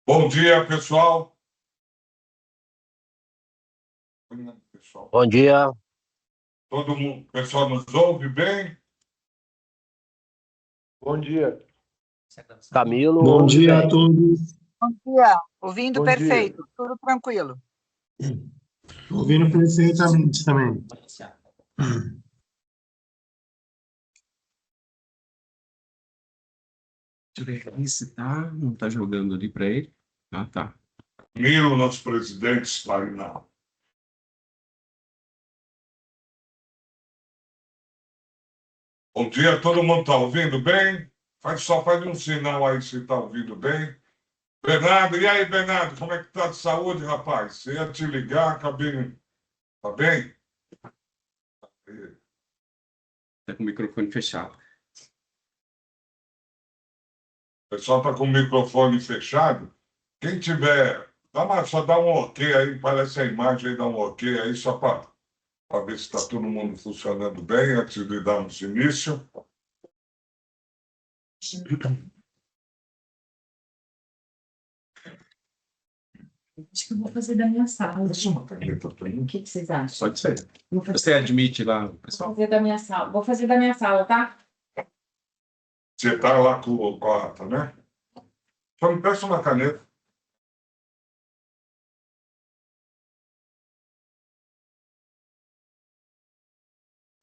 Bom dia, pessoal. Bom dia. Todo mundo, pessoal nos ouve bem? Bom dia. Camilo. Bom dia a bem. todos. Bom dia, ouvindo Bom perfeito, dia. tudo tranquilo. Ouvindo perfeitamente também. Deixa eu ver se tá. Não tá jogando ali para ele. Ah, tá. Miro, nosso presidente, está aí na. Bom dia, todo mundo está ouvindo bem? Só faz um sinal aí se está ouvindo bem. Bernardo, e aí, Bernardo, como é que tá de saúde, rapaz? Você ia te ligar, acabei. Tá bem? Tá com o microfone fechado. O pessoal está com o microfone fechado. Quem tiver, só dá um ok aí, parece a imagem aí, dá um ok aí, só para ver se está todo mundo funcionando bem antes de darmos início. Acho que eu vou fazer da minha sala. O que vocês acham? Pode ser. Você admite lá, pessoal? Vou fazer da minha sala. Vou fazer da minha sala, tá? Você está lá com a ata, né? Só me peça uma caneta.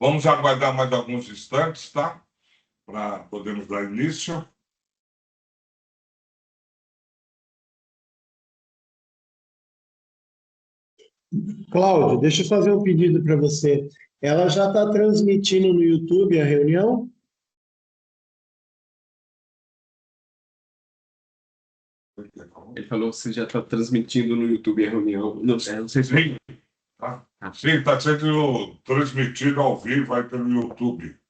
Vamos aguardar mais alguns instantes, tá? Para podermos dar início. Cláudio, deixa eu fazer um pedido para você. Ela já está transmitindo no YouTube a reunião? Ele falou que você já está transmitindo no YouTube a reunião. Não sei se Sim, tá? Sim, está sendo transmitido ao vivo aí pelo YouTube.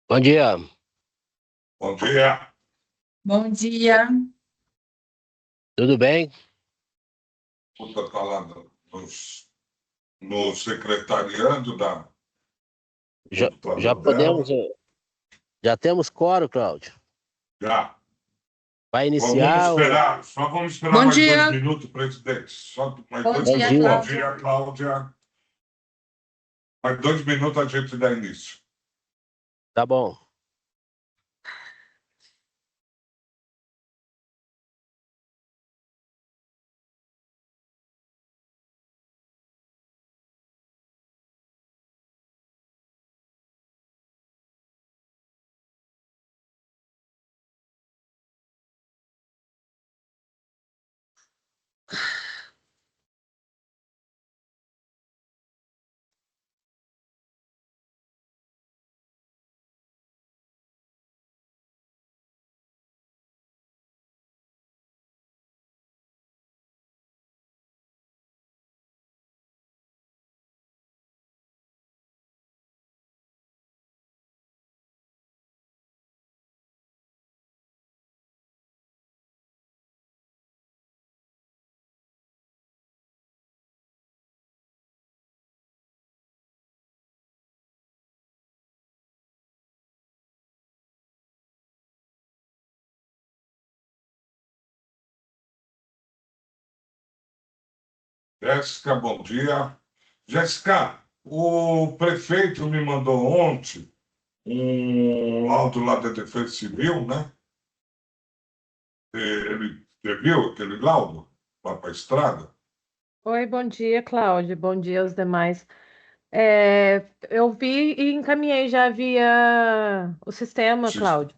Bom dia. Bom dia. Bom dia. Tudo bem? Está lá no secretariado da Já computador podemos. dela. Já temos quórum, Cláudio. Já. Vai Vamos iniciar. esperar, só vamos esperar Bom mais dia. 2 minutos, presidente. Só mais Bom 2 dia, minutos. Bom Cláudia. dia, Cláudia. Mais 2 minutos a gente dá início. Tá bom. Jéssica, bom dia. Jéssica, o prefeito me mandou ontem um laudo lá da Defesa Civil, né? Você viu aquele laudo lá para a estrada? Oi, bom dia, Cláudio. Bom dia aos demais. Eu vi e encaminhei já via o sistema, Cláudio.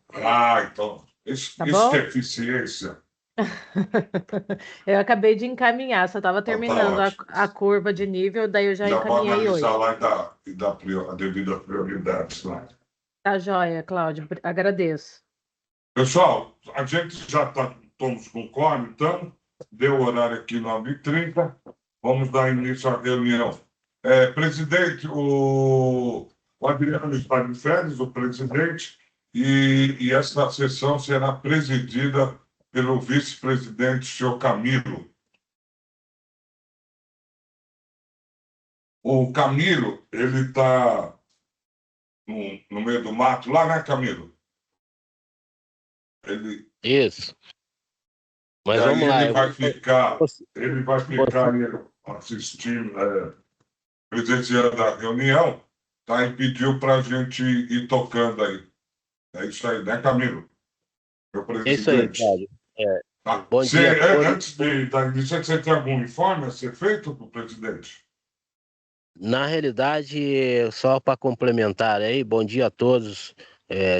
Então, isso, Tá isso que é bom? eficiência. Eu acabei de encaminhar, só estava Então, tá terminando ótimo. a curva de nível, daí eu já Já vou encaminhei analisar hoje. lá e dar a devida prioridade lá. Tá joia, Cláudio. Agradeço. Pessoal, a gente já estamos com o quórum, então, deu o horário aqui 9h30, vamos dar início à reunião. Presidente, o Adriano está de férias, o presidente, e esta sessão será presidida pelo vice-presidente, senhor Camilo. O Camilo, ele está no meio do mato, lá, né, Camilo? Ele, Isso. e Mas aí vamos lá. ele vai ficar Você- aí assistindo, presenciando a reunião, tá? E pediu para a gente ir tocando aí. É isso aí, né, Camilo? Meu É isso aí, presidente. Cláudio. É, Tá. bom dia a todos. Antes da iniciar, você tem algum informe a ser feito para o presidente? Na realidade, só para complementar aí, bom dia a todos,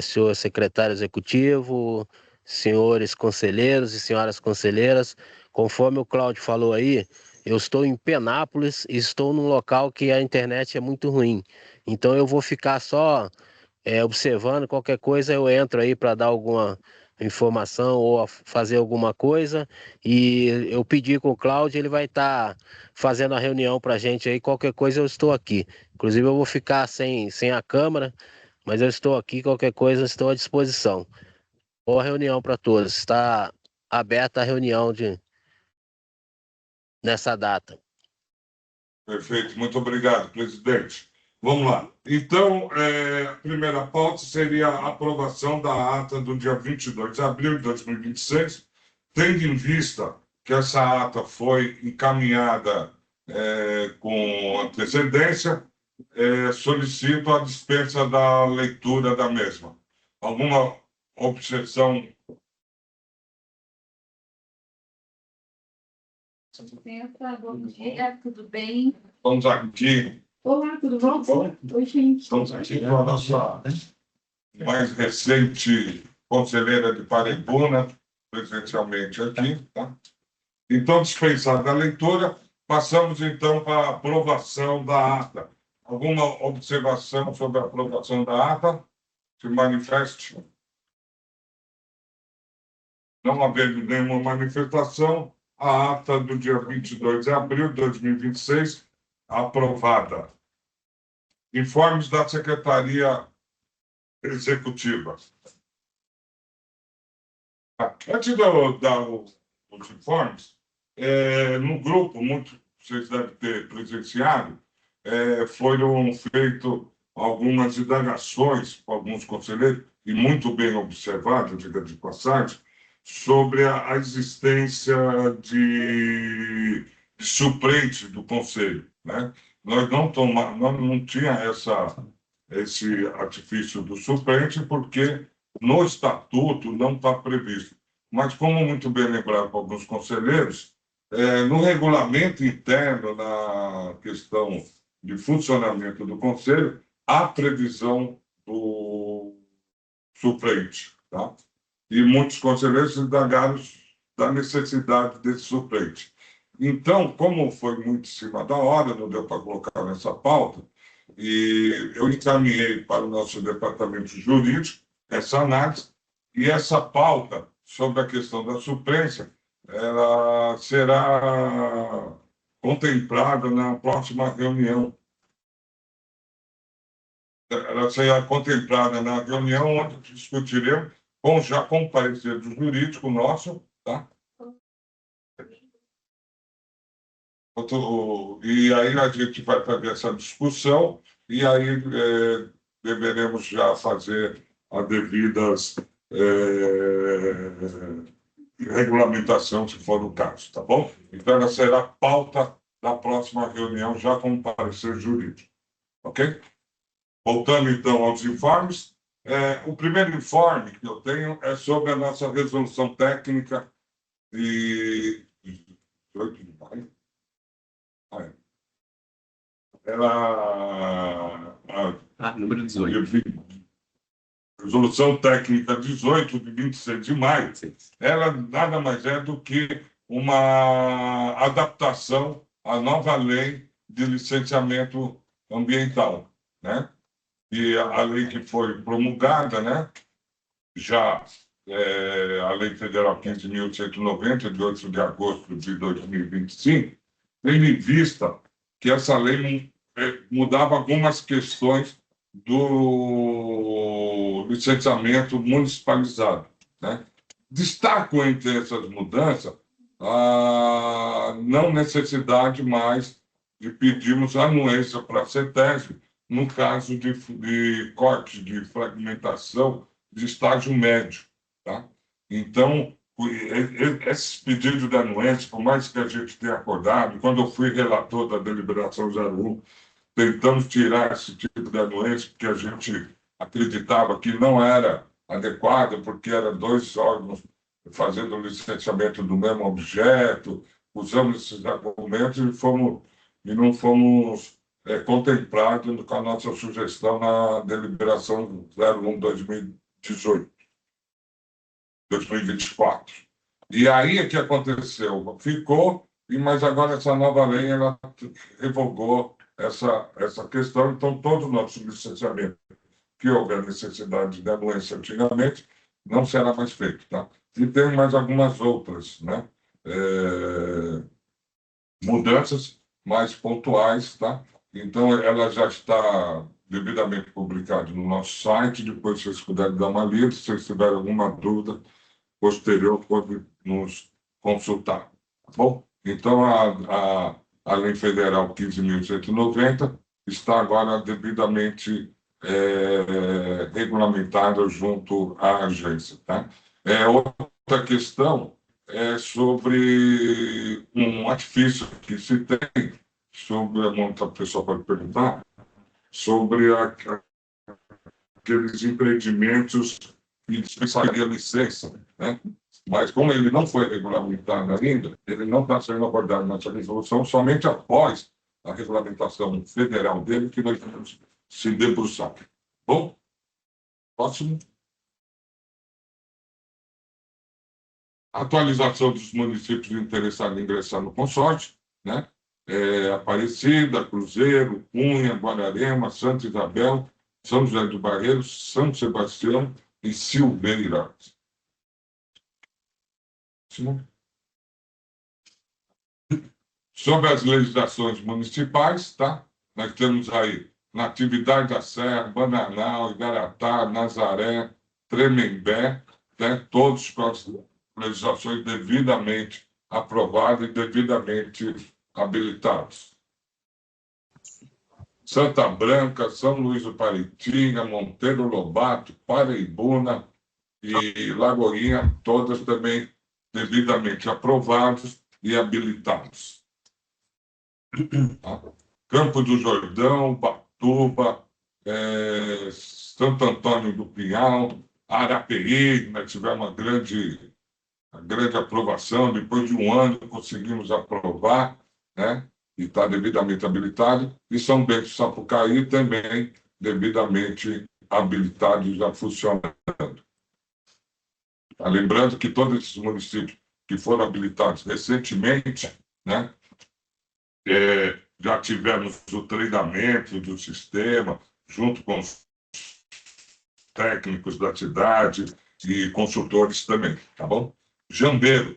senhor secretário executivo, senhores conselheiros e senhoras conselheiras. Conforme o Cláudio falou aí, eu estou em Penápolis e estou num local que a internet é muito ruim. Então eu vou ficar só observando, qualquer coisa eu entro aí para dar alguma informação ou fazer alguma coisa. E eu pedi com o Cláudio, ele vai estar fazendo a reunião para a gente aí, qualquer coisa eu estou aqui. Inclusive eu vou ficar sem a câmera, mas eu estou aqui, qualquer coisa eu estou à disposição. Boa reunião para todos, está aberta a reunião nessa data. Perfeito, muito obrigado, presidente. Vamos lá. Então, a primeira pauta seria a aprovação da ata do dia 22 de abril de 2026, tendo em vista que essa ata foi encaminhada com antecedência, solicito a dispensa da leitura da mesma. Alguma objeção? Bom dia, tudo bem? Estamos aqui. Olá, tudo bom? Tudo bom? Oi, gente. Estamos aqui com a nossa mais recente conselheira de Paraibuna, presencialmente aqui. Tá? Então, dispensada a leitura, passamos então para a aprovação da ata. Alguma observação sobre a aprovação da ata? Se manifeste. Não havendo nenhuma manifestação, a ata do dia 22 de abril de 2026, aprovada. Informes da Secretaria Executiva. Antes de eu dar os informes, no grupo, vocês devem ter presenciado, foram feitas algumas indagações por alguns conselheiros, e muito bem observado, diga de passagem, sobre a existência de suplente do Conselho. Né? Nós não tinha esse artifício do suplente, porque no estatuto não está previsto. Mas, como muito bem lembrado por alguns conselheiros, no regulamento interno, na questão de funcionamento do Conselho, há previsão do suplente. Tá? E muitos conselheiros indagaram da necessidade desse suplente. Então, como foi muito em cima da hora, não deu para colocar nessa pauta, e eu encaminhei para o nosso departamento jurídico essa análise, e essa pauta sobre a questão da suplência, ela será contemplada na próxima reunião. Ela será contemplada na reunião onde discutiremos já com o parecer do jurídico nosso, tá? E aí a gente vai fazer essa discussão e aí deveremos já fazer as devidas regulamentação, se for o caso, tá bom? Então, ela será pauta da próxima reunião, já com o parecer jurídico, ok? Voltando, então, aos informes. O primeiro informe que eu tenho é sobre a nossa resolução técnica de 18 de maio. Número 18. Resolução Técnica 18, de 26 de maio, ela nada mais é do que uma adaptação à nova lei de licenciamento ambiental, né? E a lei que foi promulgada, né? Já a Lei Federal 15.190, de 8 de agosto de 2025, tendo em vista que essa lei mudava algumas questões do licenciamento municipalizado, né? Destaco entre essas mudanças a não necessidade mais de pedirmos anuência para a CETESB no caso de corte, de fragmentação de estágio médio. Tá? Então, esses pedidos de anuência, por mais que a gente tenha acordado, quando eu fui relator da deliberação 01, tentamos tirar esse tipo de anuência, porque a gente acreditava que não era adequada, porque eram dois órgãos fazendo o licenciamento do mesmo objeto, usamos esses argumentos e não fomos contemplados com a nossa sugestão na deliberação 01/2024. E aí é que aconteceu? Ficou, mas agora essa nova lei ela revogou essa questão, então todo o nosso licenciamento que houver necessidade de anuência antigamente não será mais feito. Tá? E tem mais algumas outras, né? Mudanças mais pontuais, tá? Então, ela já está devidamente publicada no nosso site, depois vocês puderem dar uma lida, se vocês tiverem alguma dúvida posterior, pode nos consultar, tá bom? Então, a Lei Federal 15.190 está agora devidamente regulamentada junto à agência, tá? Outra questão é sobre um artifício que se tem sobre a pessoa pode perguntar sobre aqueles empreendimentos que dispensaria licença, né? Mas como ele não foi regulamentado ainda, ele não está sendo abordado nessa resolução somente após a regulamentação federal dele que nós vamos se debruçar. Bom, próximo. Atualização dos municípios interessados em ingressar no consórcio, né? Aparecida, Cruzeiro, Cunha, Guararema, Santa Isabel, São José do Barreiro, São Sebastião e Silveira. Sobre as legislações municipais, tá? Nós temos aí Natividade da Serra, Bananal, Igaratá, Nazaré, Tremembé, né? Todos com as legislações devidamente aprovadas e devidamente habilitados. Santa Branca, São Luís do Paritinga, Monteiro Lobato, Paraibuna e Lagoinha, todas também devidamente aprovados e habilitados. Campo do Jordão, Batuba, Santo Antônio do Pinhal, Arapeí, nós tivemos uma grande aprovação, depois de um ano conseguimos aprovar, né? E está devidamente habilitado, e São Bento do Sapucaí também devidamente habilitado e já funcionando. Lembrando que todos esses municípios que foram habilitados recentemente, né? Já tivemos o treinamento do sistema, junto com os técnicos da cidade e consultores também, tá bom? Jambeiro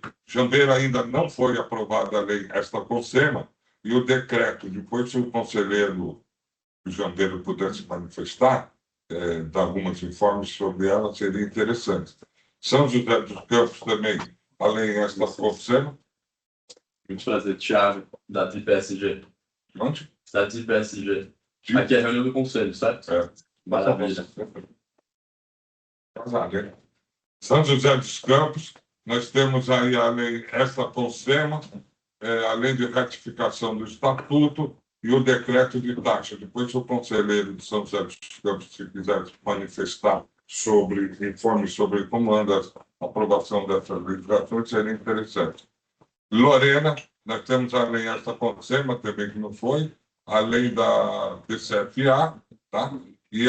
ainda não foi aprovada a lei esta consema e o decreto, depois se o conselheiro Jambeiro pudesse manifestar, dar algumas informes sobre ela, seria interessante. São José dos Campos também, além desta consema. Muito prazer, Thiago, da TPSG. Onde? Da TPSG. Aqui é a reunião do conselho, certo? Maravilha. São José dos Campos, nós temos aí esta consema, além de ratificação do estatuto e o decreto de taxa. Depois o conselheiro de São José dos Campos, se quiser manifestar informe sobre como anda a aprovação dessas legislações, seria interessante. Lorena, nós temos além esta consema também que não foi, a lei da TCFA, tá? E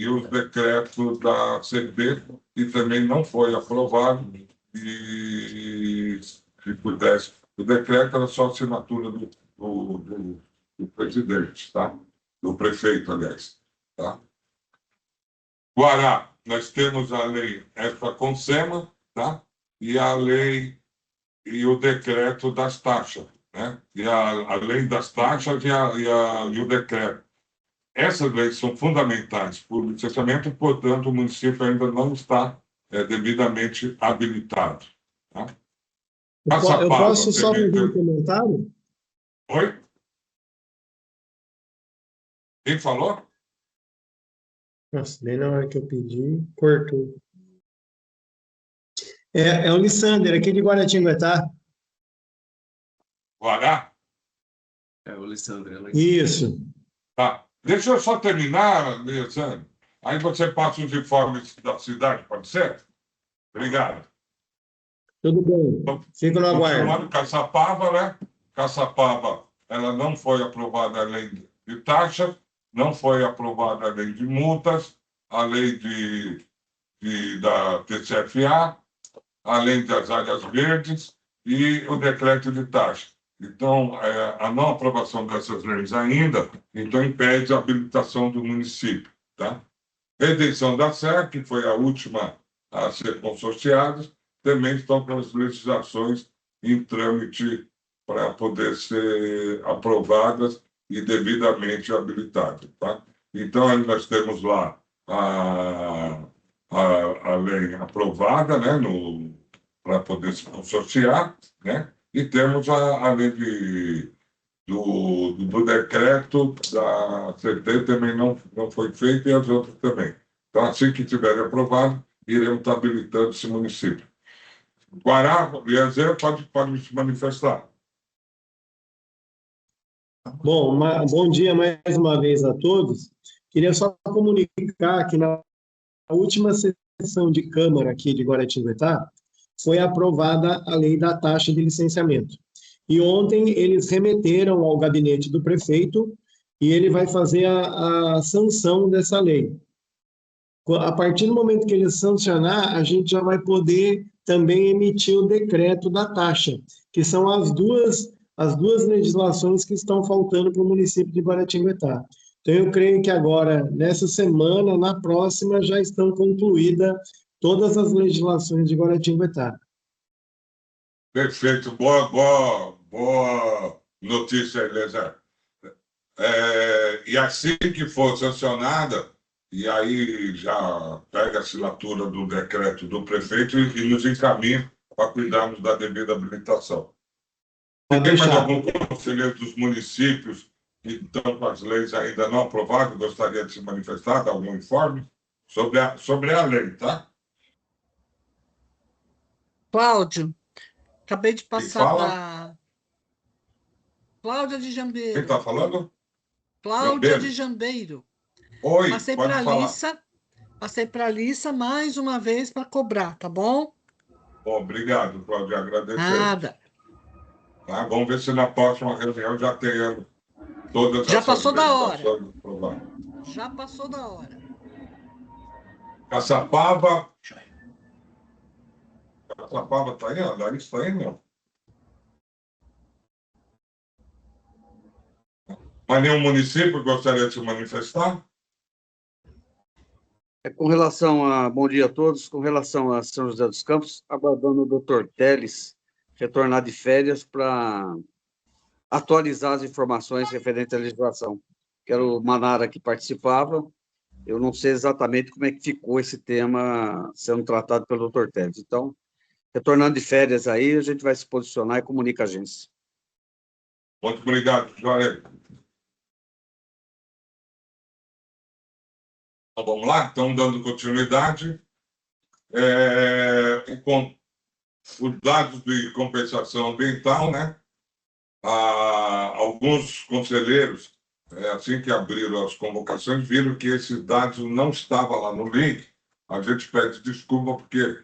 os decretos da CB, que também não foi aprovado, e se pudesse, o decreto era só assinatura do presidente, tá? Do prefeito, aliás, tá? Guará, nós temos a lei EFA-CONSEMA, tá? E a lei e o decreto das taxas, né? E a lei das taxas e o decreto. Essas leis são fundamentais para o licenciamento, portanto, o município ainda não está devidamente habilitado. Tá? Eu posso só fazer um comentário? Oi? Quem falou? Nossa, bem na hora que eu pedi, cortou. É o Lissander, aqui de Guaratinguetá. Guará? É o Alessandro. Isso. Tá. Deixa eu só terminar, Lisandro. Aí você passa os informes da cidade, pode ser? Obrigado. Tudo bem. Fico no aguardo. Caçapava, né? Caçapava, ela não foi aprovada a lei de taxas, não foi aprovada a lei de multas, a lei da TCFA, a lei das áreas verdes e o decreto de taxa. Então, a não aprovação dessas leis ainda, então impede a habilitação do município. Tá? Redenção da Serra, que foi a última a ser consorciada, também estão com as legislações em trâmite para poder ser aprovadas e devidamente habilitadas. Tá? Então, nós temos lá a lei aprovada, né, para poder se consorciar, né, e temos a lei do decreto da CT também não foi feita e as outras também. Então, assim que tiverem aprovado, iremos estar habilitando esse município. Guará, Liezer, pode se manifestar. Bom, bom dia mais uma vez a todos. Queria só comunicar que na última sessão de Câmara aqui de Guaratinguetá foi aprovada a lei da taxa de licenciamento. E ontem eles remeteram ao gabinete do prefeito e ele vai fazer a sanção dessa lei. A partir do momento que ele sancionar, a gente já vai poder também emitir o decreto da taxa, que são as duas legislações que estão faltando para o município de Guaratinguetá. Então, eu creio que agora, nessa semana, na próxima, já estão concluídas todas as legislações de Guaratinguetá. Perfeito, boa notícia, Eliezer. E assim que for sancionada, e aí já pega a assinatura do decreto do prefeito e nos encaminha para cuidarmos da devida habilitação. Tem mais algum conselheiro dos municípios que estão com as leis ainda não aprovadas, gostaria de se manifestar, dar algum informe sobre a lei, tá? Cláudio, acabei de passar para... Cláudia de Jambeiro. Quem está falando? Cláudia de Jambeiro. Oi, passei pode falar. Passei para a Alissa mais uma vez para cobrar, tá bom? Bom, obrigado, Cláudia, agradecer. Nada. Tá? Vamos ver se na próxima reunião já tenhamos todas Já essas passou da hora. aprovadas. Já passou da hora. Caçapava está aí? A Larissa está aí, não? Mas nenhum município gostaria de se manifestar? Com relação a... Bom dia a todos. Com relação a São José dos Campos, aguardando o doutor Teles retornar de férias para atualizar as informações referentes à legislação. Quero o Manara que participava. Eu não sei exatamente como é que ficou esse tema sendo tratado pelo doutor Teles. Então, retornando de férias aí, a gente vai se posicionar e comunica a agência. Muito obrigado, Joel. Então, vamos lá? Então, dando continuidade. Com os dados de compensação ambiental, né? Alguns conselheiros, assim que abriram as convocações, viram que esses dados não estavam lá no link. A gente pede desculpa porque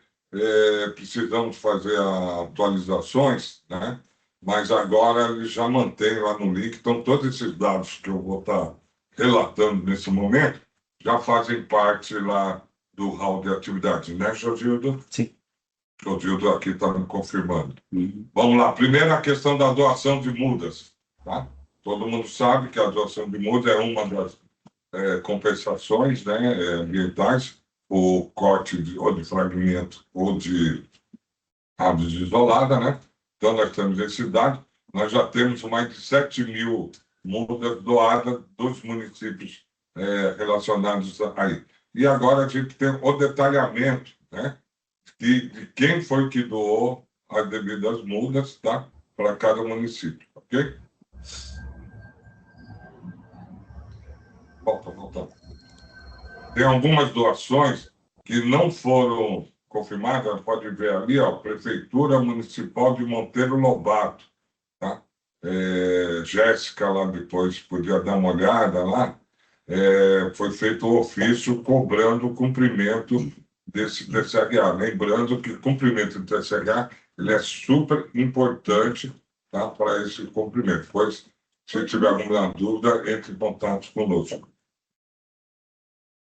precisamos fazer atualizações, né? mas agora ele já mantém lá no link, então todos esses dados que eu vou estar relatando nesse momento já fazem parte lá do hall de atividades, né, Jogildo? Sim. Jogildo aqui está me confirmando. Vamos lá, primeiro a questão da doação de mudas, tá? Todo mundo sabe que a doação de muda é uma das compensações, né, ambientais, o corte ou de fragmento ou de árvore isolada, né? Então, nós temos esse dado. Nós já temos mais de 7.000 mudas doadas dos municípios relacionados aí. E agora a gente tem o detalhamento, né, de quem foi que doou as devidas mudas, tá, para cada município, ok? Volta. Tem algumas doações que não foram confirmadas, pode ver ali, ó, Prefeitura Municipal de Monteiro Lobato, tá? Jéssica lá depois podia dar uma olhada lá, foi feito o ofício cobrando o cumprimento desse TCH. Lembrando que o cumprimento do TCH ele é super importante, tá, para esse cumprimento. Pois, se tiver alguma dúvida, entre em contato conosco.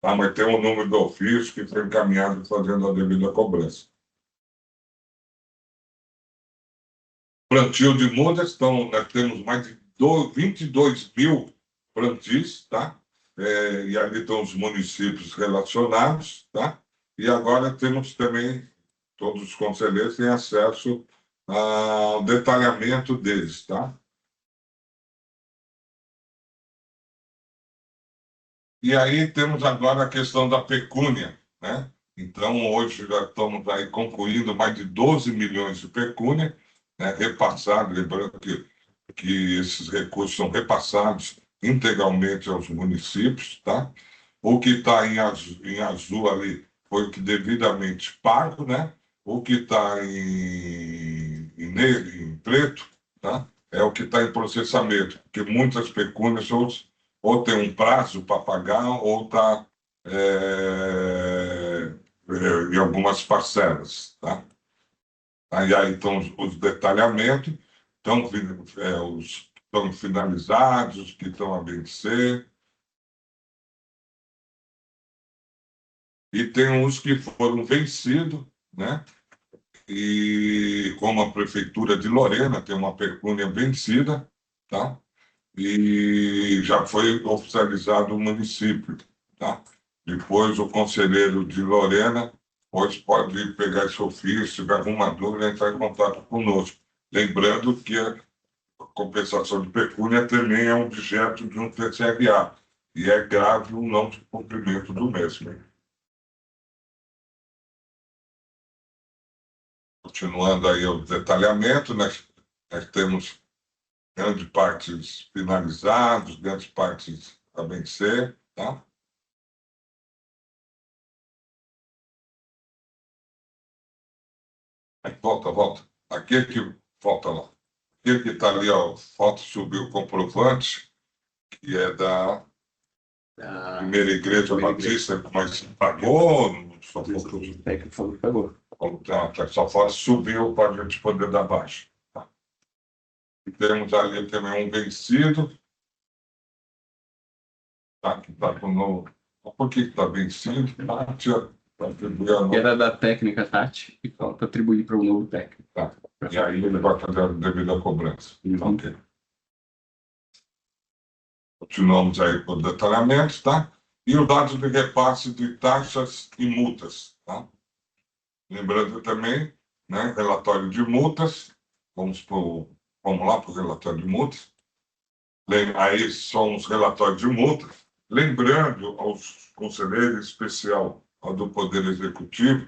Tá, mas tem um número do ofício que foi encaminhado fazendo a devida cobrança. Plantio de mudas, então nós temos mais de 22.000 plantios, tá? E ali estão os municípios relacionados, tá? E agora temos também, todos os conselheiros têm acesso ao detalhamento deles, tá? E aí temos agora a questão da pecúnia, né? Então, hoje já estamos aí concluindo mais de 12 milhões de pecúnia, né, repassados, lembrando que esses recursos são repassados integralmente aos municípios, tá? O que está em azul ali foi o que devidamente pago, né? O que está em preto, tá? É o que está em processamento, porque muitas pecúnias ou tem um prazo para pagar ou está em algumas parcelas, tá? Aí estão os detalhamentos, estão finalizados, os que estão a vencer. E tem uns que foram vencidos, né? E como a Prefeitura de Lorena tem uma pecúnia vencida, tá? E já foi oficializado o município, tá? Depois o conselheiro de Lorena pode pegar esse ofício, se tiver alguma dúvida, entrar em contato conosco. Lembrando que a compensação de pecúnia também é um objeto de um TCRA, e é grave o não cumprimento do mesmo. Continuando aí o detalhamento, nós temos grandes partes finalizadas, grandes partes a vencer, tá? Aí, volta. Aquele que volta lá. Aquele que está ali, ó, foto subiu o comprovante, que é da primeira igreja batista, mas pagou, só Pagou. Só foto subiu para a gente poder dar baixa. Tá? E temos ali também um vencido, tá? Que está com o. Por que está vencido? Era da técnica Tati, e falta atribuir para o novo técnico. Tá. E aí ele vai fazer a devida cobrança. Ok. Continuamos aí com o detalhamento, tá? E os dados de repasse de taxas e multas, tá? Lembrando também, né, relatório de multas, vamos lá para o relatório de multas. Aí são os relatórios de multas. Lembrando aos conselheiros, em especial ao do Poder Executivo,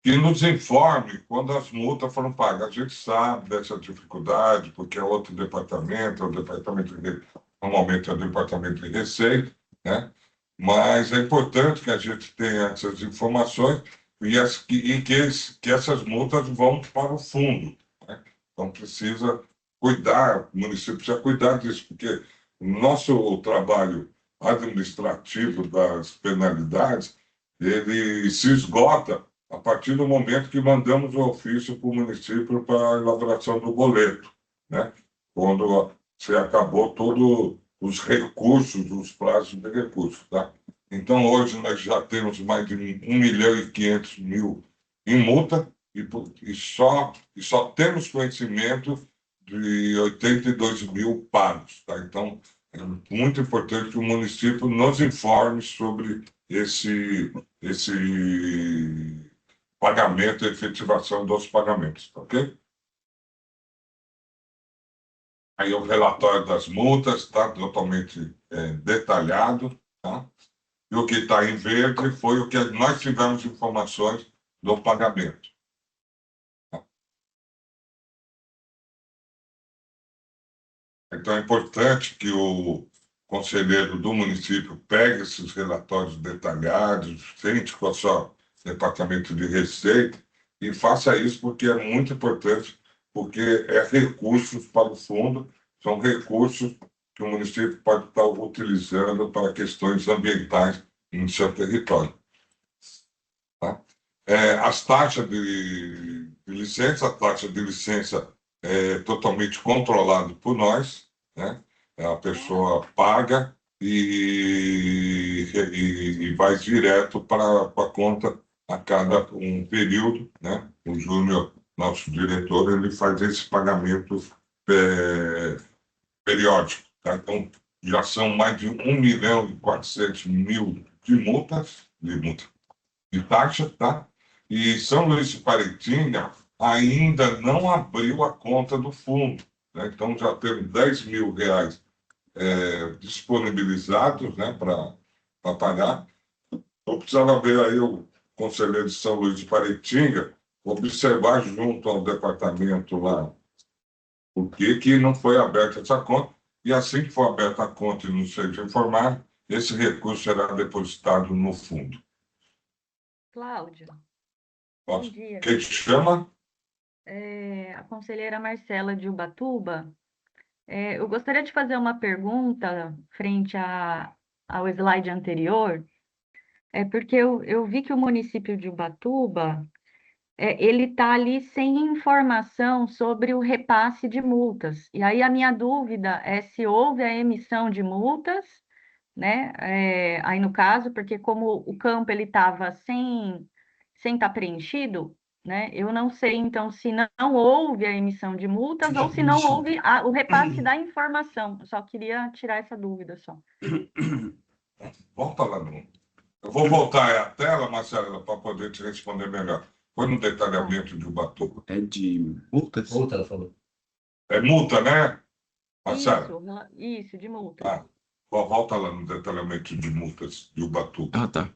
que nos informe quando as multas foram pagas. A gente sabe dessa dificuldade, porque é outro departamento, normalmente é o departamento de Receita, né? Mas é importante que a gente tenha essas informações e que essas multas vão para o fundo, né? Então precisa cuidar, o município precisa cuidar disso, porque o nosso trabalho administrativo das penalidades, ele se esgota a partir do momento que mandamos o ofício para o município para a elaboração do boleto, né? Quando se acabou todos os recursos, os prazos de recursos, tá? Então, hoje nós já temos mais de 1.500.000 em multa e só temos conhecimento de 82.000 pagos, tá? Então, é muito importante que o município nos informe sobre esse pagamento e efetivação dos pagamentos, ok? Aí o relatório das multas está totalmente detalhado, tá? E o que está em verde foi o que nós tivemos informações do pagamento. Tá? Então é importante que o conselheiro do município pegue esses relatórios detalhados, sente com o seu departamento de receita e faça isso porque é muito importante, porque é recursos para o fundo, são recursos que o município pode estar utilizando para questões ambientais em seu território. Tá? As taxas de licença, a taxa de licença é totalmente controlada por nós, né? A pessoa paga e vai direto para a conta a cada um período, né? O Júnior, nosso diretor, ele faz esse pagamento periódico, tá? Então, já são mais de 1.400.000 de multas, de taxa, tá? E São Luís de Paraitinga ainda não abriu a conta do fundo, né? Então, já temos R$10.000 disponibilizados, né, para pagar. Eu precisava ver aí o conselheiro de São Luís de Paraitinga observar junto ao departamento lá por que não foi aberta essa conta, e assim que for aberta a conta e nos seja informado, esse recurso será depositado no fundo. Cláudio, bom dia. Quem te chama? A conselheira Marcela de Ubatuba. Eu gostaria de fazer uma pergunta frente ao slide anterior, porque eu vi que o município de Ubatuba, ele está ali sem informação sobre o repasse de multas. E aí a minha dúvida é se houve a emissão de multas, né? Aí no caso, porque como o campo ele estava sem estar preenchido, né? Eu não sei, então, se não houve a emissão de multas ou se não houve o repasse da informação. Eu só queria tirar essa dúvida só. Volta lá no... Eu vou voltar a tela, Marcela, para poder te responder melhor. Foi no detalhamento de Ubatuba. É de multas? Multa, ela falou. É multa, né, Marcela? Isso, de multa. Ah, volta lá no detalhamento de multas de Ubatuba. Ah, tá.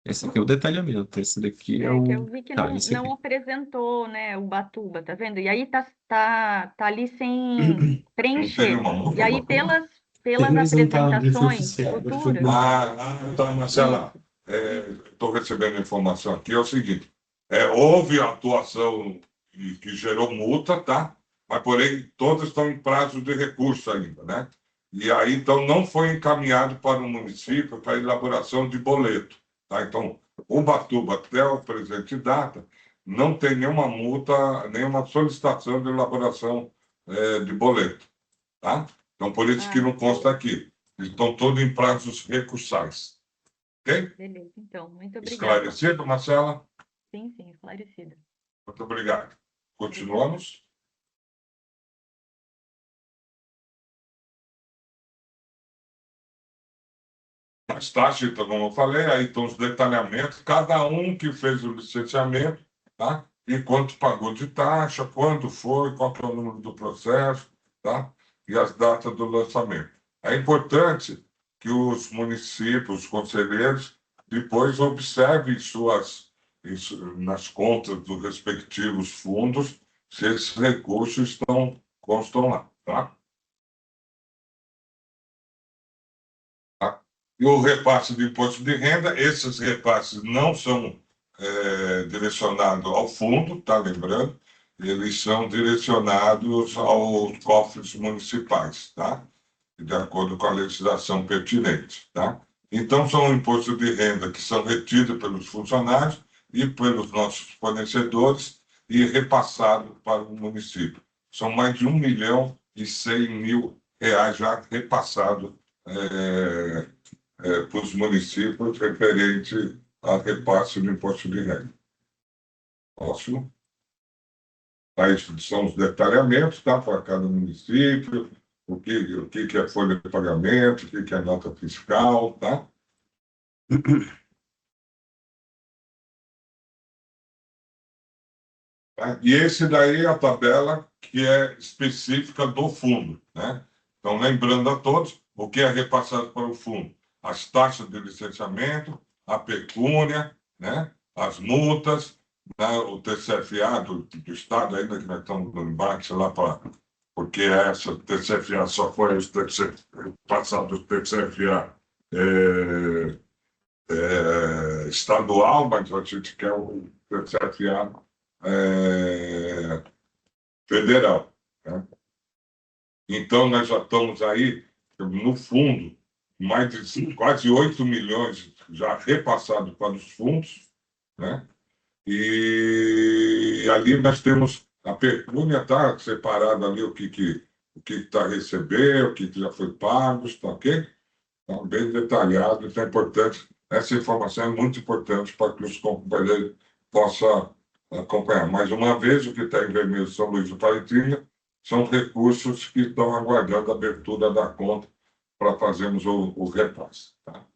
Esse aqui é o detalhamento, esse daqui é que eu o... vi que Tá, não esse aqui. apresentou, né, o Ubatuba, tá vendo? E aí tá ali sem preencher. Nenhuma multa, E aí Ubatuba? pelas apresentações futuras... Então, Marcela, estou recebendo informação aqui, é o seguinte, houve a atuação que gerou multa, tá? Mas, porém, todas estão em prazo de recurso ainda, né? E aí, então, não foi encaminhado para o município para elaboração de boleto, tá? Então, Ubatuba, até o presente data, não tem nenhuma multa, nenhuma solicitação de elaboração de boleto, tá? Então, por isso que não consta aqui. Estão todos em prazos recursais. Ok? Beleza, então. Muito obrigada. Esclarecido, Marcela? Sim, esclarecida. Muito obrigado. Continuamos. As taxas, então, como eu falei, aí estão os detalhamentos, cada um que fez o licenciamento, tá? E quanto pagou de taxa, quando foi, qual que é o número do processo, tá? E as datas do lançamento. É importante que os municípios, os conselheiros, depois observem nas contas dos respectivos fundos se esses recursos constam lá, tá? E o repasse do imposto de renda, esses repasses não são direcionados ao fundo, tá? Lembrando, eles são direcionados aos cofres municipais, tá? De acordo com a legislação pertinente, tá? Então, são impostos de renda que são retidos pelos funcionários e pelos nossos fornecedores e repassados para o município. são mais de R$1.100.000 já repassados para os municípios referente a repasse do imposto de renda. Próximo. Aí são os detalhamentos, tá, para cada município, o que é folha de pagamento, o que é nota fiscal, tá? E esse daí é a tabela que é específica do fundo, né? Então, lembrando a todos, o que é repassado para o fundo? As taxas de licenciamento, a pecúnia, né? As multas, né? O TCFA do Estado, ainda que nós estamos no embate lá para... Porque essa TCFA só foi passado do TCFA estadual, mas a gente quer o TCFA federal. Né? Então, nós já estamos aí, no fundo, mais de quase 8 milhões já repassados para os fundos, né? E ali nós temos a pecúnia, tá separado ali o que está a receber, o que já foi pago, está ok? Então, bem detalhado, então é importante. Essa informação é muito importante para que os companheiros possam acompanhar. Mais uma vez, o que está em vermelho São Luís do Paraitinga são recursos que estão aguardando a abertura da conta para fazermos o repasse. Tá?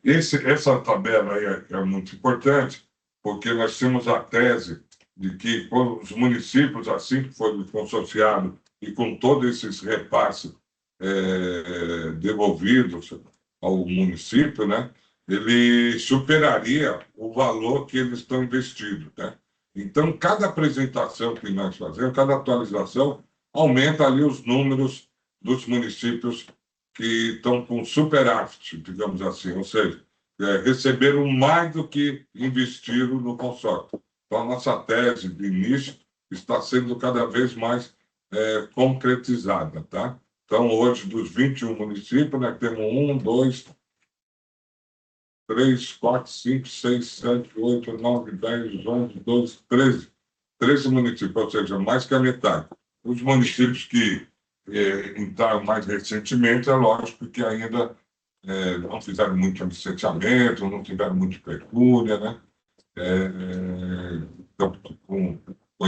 Essa tabela aí é muito importante, porque nós temos a tese de que os municípios, assim que forem consorciados e com todos esses repasses devolvidos ao município, né, ele superaria o valor que eles estão investindo. Né? Então, cada apresentação que nós fazemos, cada atualização, aumenta ali os números dos municípios que estão com superávit, digamos assim, ou seja, receberam mais do que investiram no consórcio. Então, a nossa tese de início está sendo cada vez mais concretizada. Tá? Então, hoje, dos 21 municípios, nós temos 1, 2, 3, 4, 5, 6, 7, 8, 9, 10, 11, 12, 13 municípios, ou seja, mais que a metade. Os municípios que entraram mais recentemente, é lógico que ainda não fizeram muito licenciamento, não tiveram muito pecúnia, né? Então, com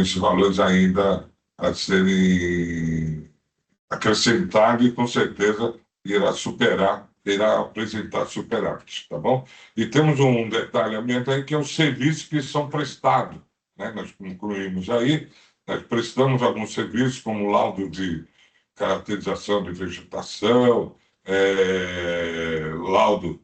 esses valores ainda a serem acrescentados e, com certeza, irá apresentar superávit, tá bom? E temos um detalhamento aí que é os serviços que são prestados, né? Nós concluímos aí, nós prestamos alguns serviços como laudo de caracterização de vegetação, laudo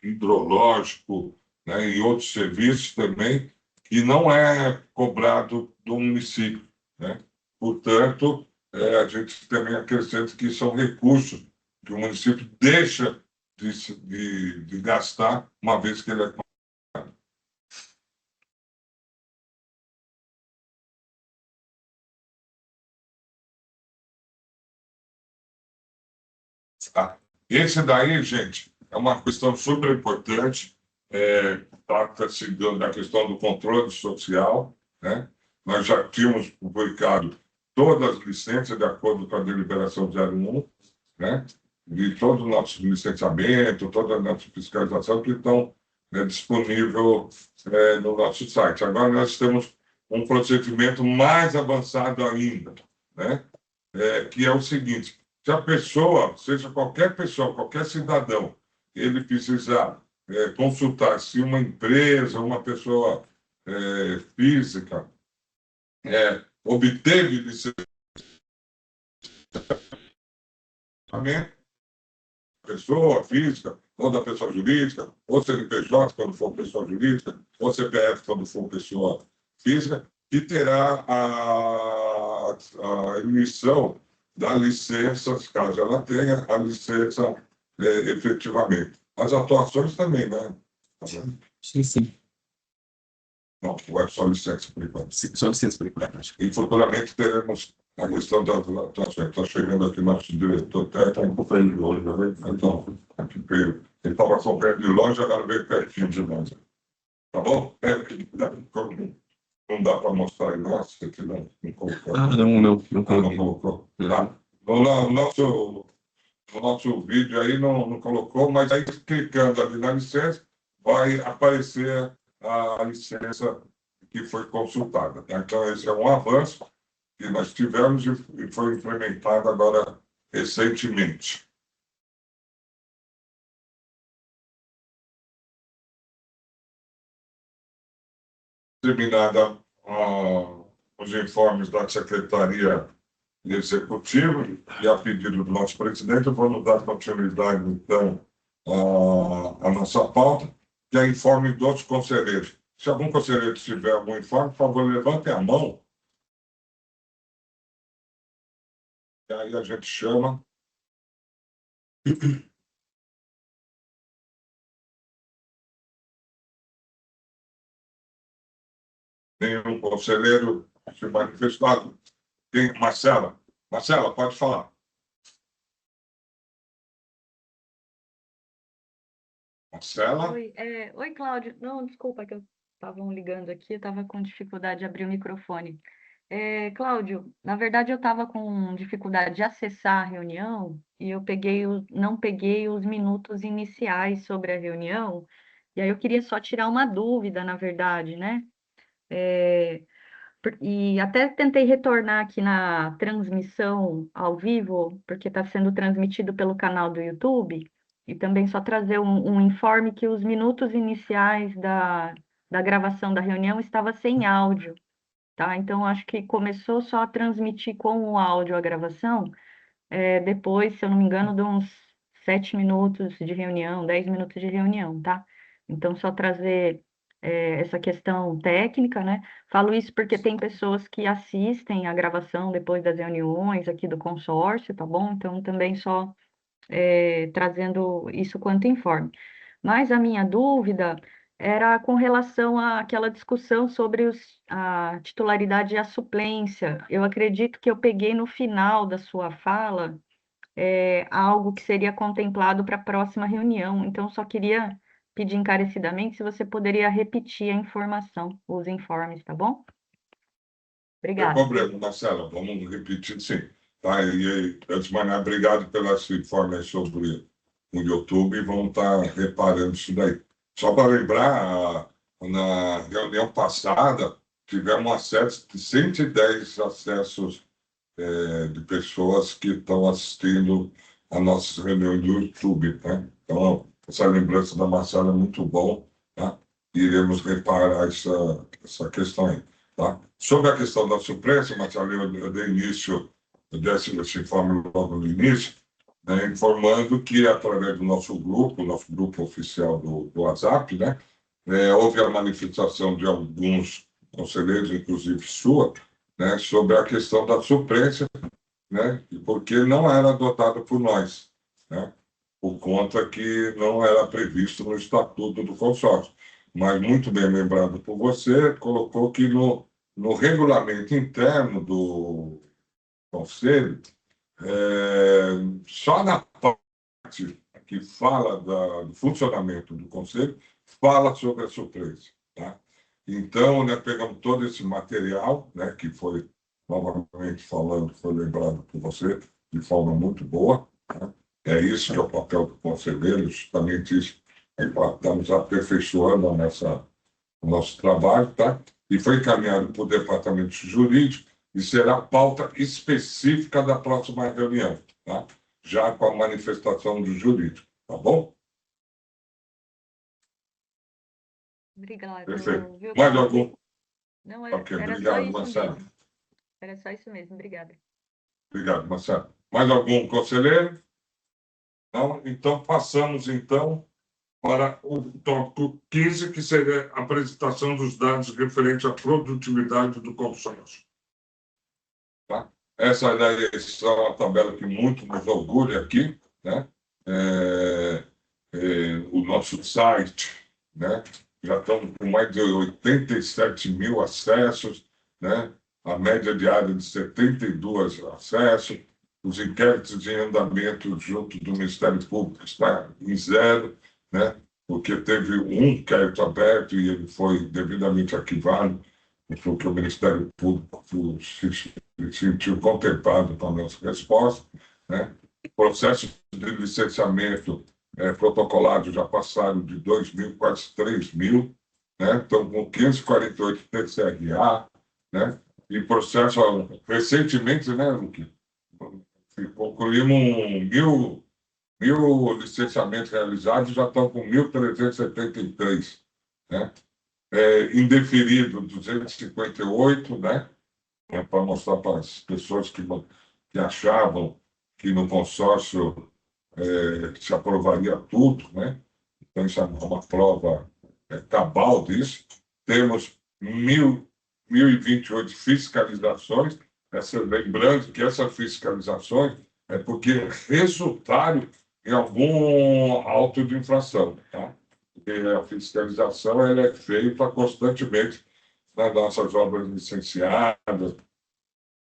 hidrológico, né, e outros serviços também, que não é cobrado do município. Né? Portanto, a gente também acrescenta que são recursos que o município deixa de gastar uma vez que ele é cobrado. Esse daí, gente, é uma questão super importante, trata-se da questão do controle social, né? Nós já tínhamos publicado todas as licenças de acordo com a deliberação 01, né? De todo o nosso licenciamento, toda a nossa fiscalização que estão disponíveis no nosso site. Agora nós temos um procedimento mais avançado ainda, né? Que é o seguinte: se a pessoa, seja qualquer pessoa, qualquer cidadão, ele precisar consultar se uma empresa, uma pessoa física obteve licenciamento, pessoa física, ou da pessoa jurídica, ou CNPJ, quando for pessoa jurídica, ou CPF, quando for pessoa física, que terá a emissão da licença, caso ela tenha a licença efetivamente. As atuações também, né? Sim. Não, é só licença por enquanto. Só licença por enquanto. E futuramente teremos a questão das atuações. Está chegando aqui nosso diretor técnico. Acompanhando de longe, né? Então, aqui veio. Ele estava acompanhando de longe, agora veio pertinho de nós. Tá bom? Não dá para mostrar aí, nossa, que não colocou. Não colocou. Tá. No nosso vídeo aí não colocou, mas aí clicando ali na licença, vai aparecer a licença que foi consultada. Tá? Então, esse é um avanço que nós tivemos e foi implementado agora recentemente. Terminada os informes da Secretaria Executiva e a pedido do nosso presidente, vamos dar continuidade, então, à nossa pauta, que é informe dos conselheiros. Se algum conselheiro tiver algum informe, por favor, levante a mão. E aí a gente chama. Nenhum conselheiro se manifestado. Marcela? Marcela, pode falar. Marcela? Oi, Cláudio. Não, desculpa que eu estavam ligando aqui, eu estava com dificuldade de abrir o microfone. Cláudio, na verdade eu estava com dificuldade de acessar a reunião e eu não peguei os minutos iniciais sobre a reunião, e aí eu queria só tirar uma dúvida, na verdade, né? E até tentei retornar aqui na transmissão ao vivo, porque está sendo transmitido pelo canal do YouTube, e também só trazer um informe que os minutos iniciais da gravação da reunião estava sem áudio, tá? Então, acho que começou só a transmitir com o áudio a gravação, depois, se eu não me engano, de uns 7 minutos de reunião, 10 minutos de reunião, tá? Então, só trazer essa questão técnica, né? Falo isso porque tem pessoas que assistem a gravação depois das reuniões aqui do consórcio, tá bom? Então, também só trazendo isso quanto informe. Mas a minha dúvida era com relação àquela discussão sobre a titularidade e a suplência. Eu acredito que eu peguei no final da sua fala algo que seria contemplado para a próxima reunião. Então, só queria pedir encarecidamente se você poderia repetir a informação, os informes, tá bom? Obrigada. Sem problema, Marcela, vamos repetir, sim. Tá? E antes de mais nada, obrigado pelas informações sobre o YouTube, e vamos estar reparando isso daí. Só para lembrar, na reunião passada, tivemos acesso de 110 acessos de pessoas que estão assistindo a nossas reuniões do YouTube. Tá? Então, essa lembrança da Marcela é muito bom, tá? Iremos reparar essa questão aí. Tá? Sobre a questão da suplência, Marcelo, eu dei início, eu desse esse informe logo no início, né, informando que, através do nosso grupo oficial do WhatsApp, né, houve a manifestação de alguns conselheiros, inclusive sua, né, sobre a questão da suplência, né, porque não era adotada por nós, né, por conta que não era previsto no estatuto do consórcio. Mas, muito bem lembrado por você, colocou que no regulamento interno do Conselho, só na parte que fala do funcionamento do Conselho, fala sobre a suplência. Tá? Então, né, pegamos todo esse material, né, que foi, novamente falando, foi lembrado por você, de forma muito boa. Tá? É isso que é o papel do conselheiro, justamente isso. Estamos aperfeiçoando o nosso trabalho, tá? E foi encaminhado para o departamento jurídico e será pauta específica da próxima reunião, tá? Já com a manifestação do jurídico, tá bom? Obrigada. Perfeito. Mais algum? Não, Ok, era obrigado, só isso Marcelo. mesmo. Era só isso mesmo, obrigada. Obrigado, Marcelo. Mais algum conselheiro? Não? Então, passamos, então, para o tópico 15, que seria a apresentação dos dados referentes à produtividade do consórcio. Tá? Essa daí é uma tabela que muito nos orgulha aqui, né? O nosso site, né? Já estamos com mais de 87 mil acessos, né? A média diária de 72 acessos, os inquéritos em andamento junto do Ministério Público está em 0, né? porque teve um inquérito aberto e ele foi devidamente arquivado, porque o Ministério Público se sentiu contemplado com a nossa resposta, né? Processos de licenciamento protocolados já passaram de 2.000, quase 3.000, né? Estão com 548 TCRA, né? E processo, recentemente, né, Luque? Concluímos 1.000 licenciamentos realizados, já estão com 1.373, né? Indeferido 258, né? Para mostrar para as pessoas que achavam que no consórcio se aprovaria tudo, né? Então, isso é uma prova cabal disso. Temos 1.028 fiscalizações, lembrando que essas fiscalizações é porque resultaram em algum auto de infração, tá? Porque a fiscalização ela é feita constantemente nas nossas obras licenciadas,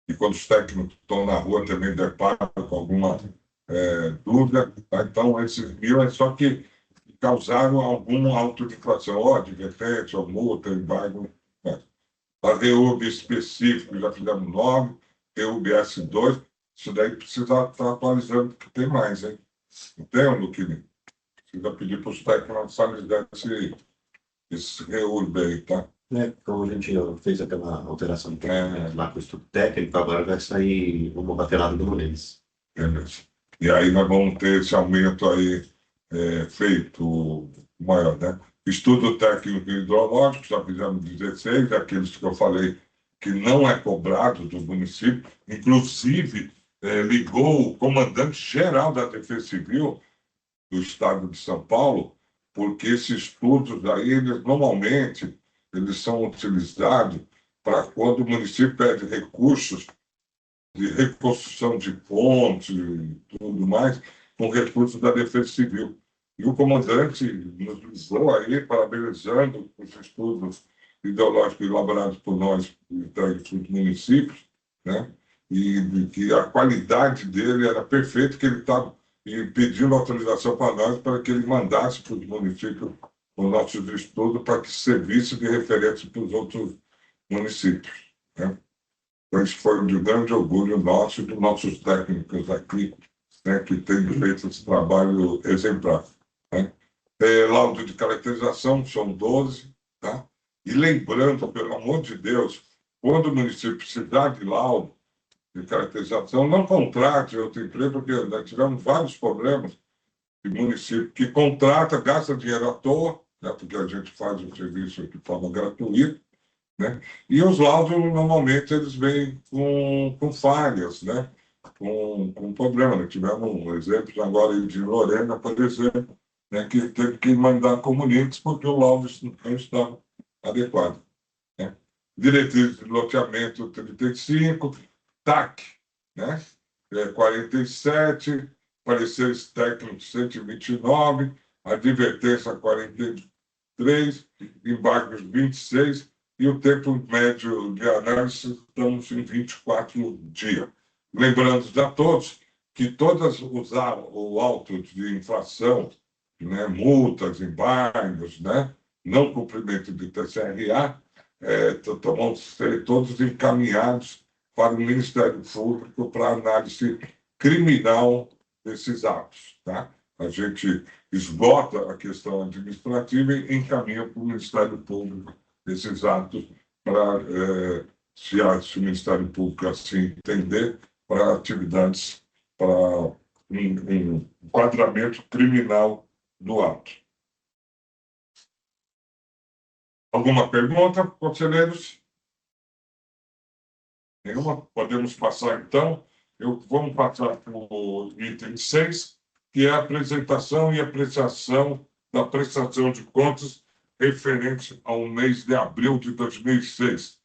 e quando os técnicos estão na rua também deparam com alguma dúvida, tá? Então, esses 1.000 é só que causaram algum auto de infração, ou advertência, ou multa, embargo. Né? A REUB específico, já fizemos 9, REUB S2, isso daí precisa estar atualizando, porque tem mais, hein? Não tem, Luquini? Precisa pedir para os técnicos analisarem esse REUB aí, tá? Então a gente fez aquela alteração lá com o estudo técnico, agora vai sair uma baterada do Molenes. Beleza. E aí nós vamos ter esse aumento aí feito maior, né? Estudo técnico hidrológico, já fizemos 16, aqueles que eu falei que não é cobrado do município, inclusive ligou o comandante-geral da Defesa Civil do Estado de São Paulo, porque esses estudos aí, normalmente, eles são utilizados para quando o município pede recursos de reconstrução de pontes e tudo mais, com recursos da Defesa Civil. E o comandante nos ligou aí, parabenizando os estudos ideológicos elaborados por nós, dos municípios, né? E que a qualidade dele era perfeita, que ele estava pedindo autorização para nós, para que ele mandasse para os municípios os nossos estudos, para que servisse de referência para os outros municípios, né? Então, isso foi um grande orgulho nosso e dos nossos técnicos aqui, né, que têm feito esse trabalho exemplar. Né? Laudo de caracterização são 12, tá? E lembrando, pelo amor de Deus, quando o município precisar de laudo de caracterização, não contrate outra empresa, porque nós tivemos vários problemas de município que contrata, gasta dinheiro à toa, né, porque a gente faz o serviço de forma gratuita, né? E os laudos, normalmente, eles vêm com falhas, né? Com problema. Nós tivemos exemplos agora de Lorena, por exemplo, né? Que teve que mandar comunicados porque o laudo não estava adequado. Né? Diretriz de loteamento 35, TAC, né? 47, pareceres técnicos 129, advertência 43, embargos 26, e o tempo médio de análise estamos em 24 dias. Lembrando a todos que todas o auto de infração, né, multas, embargos, né, não cumprimento de TCRA, vão ser todos encaminhados para o Ministério Público para análise criminal desses atos. Tá? A gente esgota a questão administrativa e encaminha para o Ministério Público esses atos para, se o Ministério Público assim entender, para atividades, para um enquadramento criminal do ato. Alguma pergunta, conselheiros? Nenhuma? Podemos passar, então. Vamos passar para o item 6, que é a apresentação e apreciação da prestação de contas referente ao mês de abril de 2006.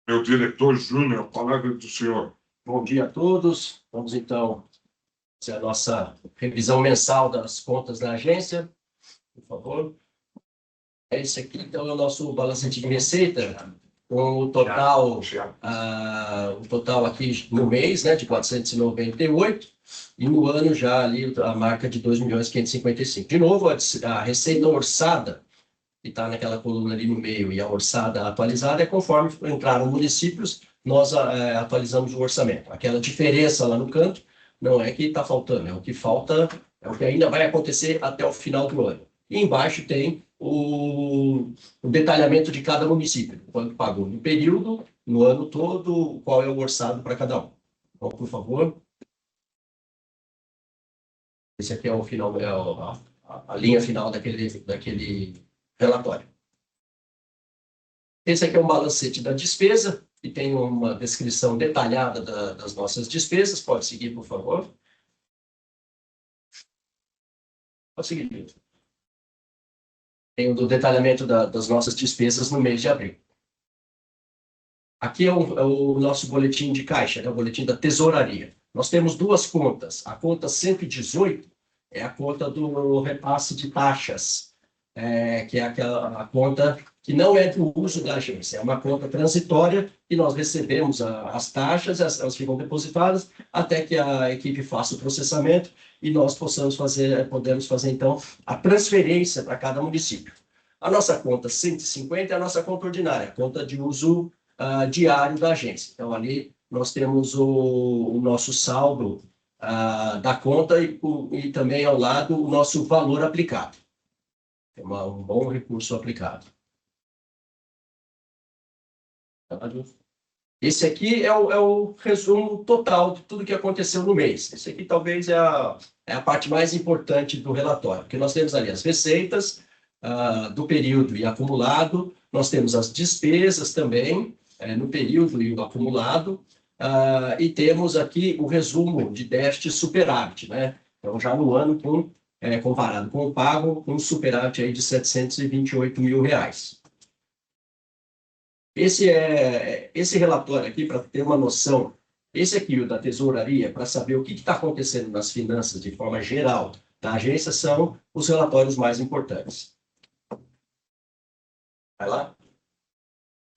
Meu diretor Júnior, a palavra do senhor. Bom dia a todos. Vamos, então, fazer a nossa revisão mensal das contas da agência. Por favor. Esse aqui, então, é o nosso balancete de receita. com o total aqui no mês, né, de 498, e no ano já ali a marca de 2.555.000. De novo, a receita orçada, que está naquela coluna ali no meio, e a orçada atualizada é conforme entraram municípios, nós atualizamos o orçamento. Aquela diferença lá no canto não é que está faltando, é o que falta, é o que ainda vai acontecer até o final do ano. E embaixo tem o detalhamento de cada município, quanto pagou no período, no ano todo, qual é o orçado para cada um. Então, por favor. Esse aqui é o final, a linha final daquele relatório. Esse aqui é um balancete da despesa, e tem uma descrição detalhada das nossas despesas. Pode seguir, por favor. Pode seguir. Tem o detalhamento das nossas despesas no mês de abril. Aqui é o nosso boletim de caixa, né? O boletim da tesouraria. Nós temos duas contas. A conta 118 é a conta do repasse de taxas, que é a conta que não é do uso da agência, é uma conta transitória que nós recebemos as taxas, elas ficam depositadas até que a equipe faça o processamento e nós podemos fazer, então, a transferência para cada município. A nossa conta 150 é a nossa conta ordinária, a conta de uso diário da agência. Então, ali nós temos o nosso saldo da conta e também ao lado o nosso valor aplicado. É um bom recurso aplicado. Esse aqui é o resumo total de tudo que aconteceu no mês. Esse aqui talvez é a parte mais importante do relatório, porque nós temos ali as receitas do período e acumulado, nós temos as despesas também, no período e o acumulado, e temos aqui o resumo de déficit e superávit, né? Então, já no ano, comparado com o pago, um superávit aí de R$ 728 mil. Esse relatório aqui, para ter uma noção, esse aqui, o da tesouraria, para saber o que está acontecendo nas finanças de forma geral da agência, são os relatórios mais importantes. Vai lá.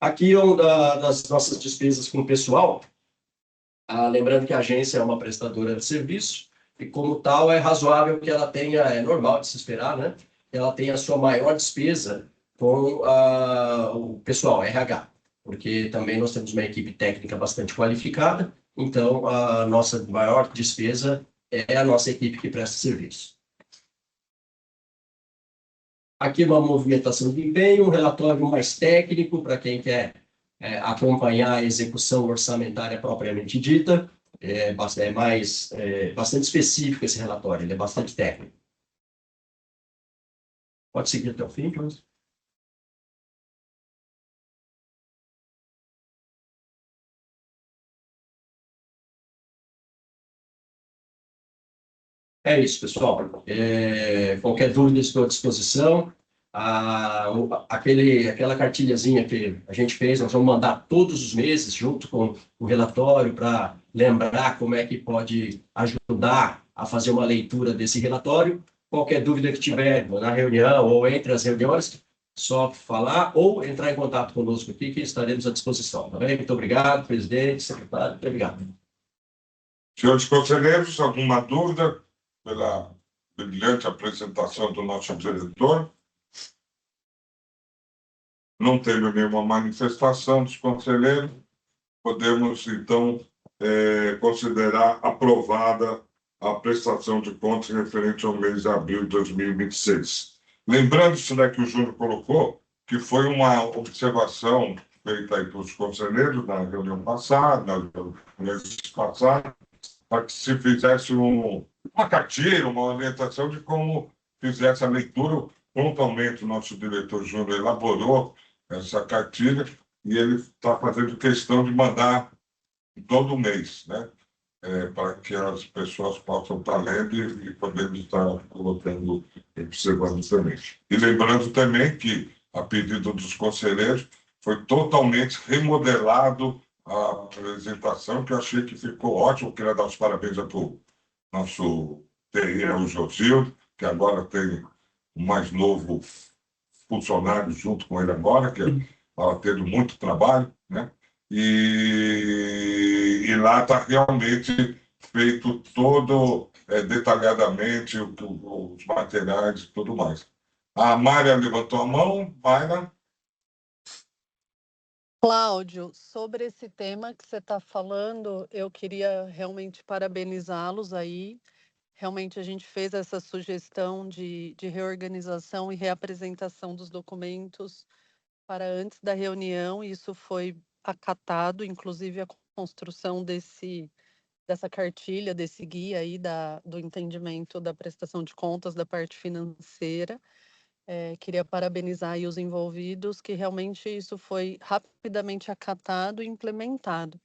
Aqui é uma das nossas despesas com o pessoal. Lembrando que a agência é uma prestadora de serviço e, como tal, é razoável que ela tenha, é normal de se esperar, né? Ela tenha a sua maior despesa com o pessoal, RH, porque também nós temos uma equipe técnica bastante qualificada, então a nossa maior despesa é a nossa equipe que presta serviço. Aqui uma movimentação de empenho, um relatório mais técnico para quem quer acompanhar a execução orçamentária propriamente dita. É bastante específico esse relatório, ele é bastante técnico. Pode seguir até o fim, Jones. É isso, pessoal. Qualquer dúvida, estou à disposição. Aquela cartilhazinha que a gente fez, nós vamos mandar todos os meses, junto com o relatório, para lembrar como é que pode ajudar a fazer uma leitura desse relatório. Qualquer dúvida que tiver na reunião ou entre as reuniões, só falar ou entrar em contato conosco aqui, que estaremos à disposição. Tá bem? Muito obrigado, presidente, secretário. Muito obrigado. Senhores conselheiros, alguma dúvida pela brilhante apresentação do nosso diretor? Não tendo nenhuma manifestação dos conselheiros, podemos, então, considerar aprovada a prestação de contas referente ao mês de abril de 2026. Lembrando isso que o Júnior colocou, que foi uma observação feita aí pelos conselheiros na reunião passada, na mês passado, para que se fizesse uma cartilha, uma orientação de como fizesse a leitura. Pontualmente, o nosso diretor Júnior elaborou essa cartilha e ele está fazendo questão de mandar todo mês, né? Para que as pessoas possam estar lendo e podemos estar colocando, observando também. E lembrando também que, a pedido dos conselheiros, foi totalmente remodelado a apresentação, que eu achei que ficou ótimo. Queria dar os parabéns para o nosso TI, o Josildo, que agora tem o mais novo funcionário junto com ele agora, que é estava tendo muito trabalho, né? E lá está realmente feito todo detalhadamente os materiais e tudo mais. A Mária levantou a mão. Mayra? Cláudio, sobre esse tema que você está falando, eu queria realmente parabenizá-los aí. Realmente a gente fez essa sugestão de reorganização e reapresentação dos documentos para antes da reunião, e isso foi acatado, inclusive a construção dessa cartilha, desse guia aí do entendimento da prestação de contas da parte financeira. Queria parabenizar aí os envolvidos, que realmente isso foi rapidamente acatado e implementado.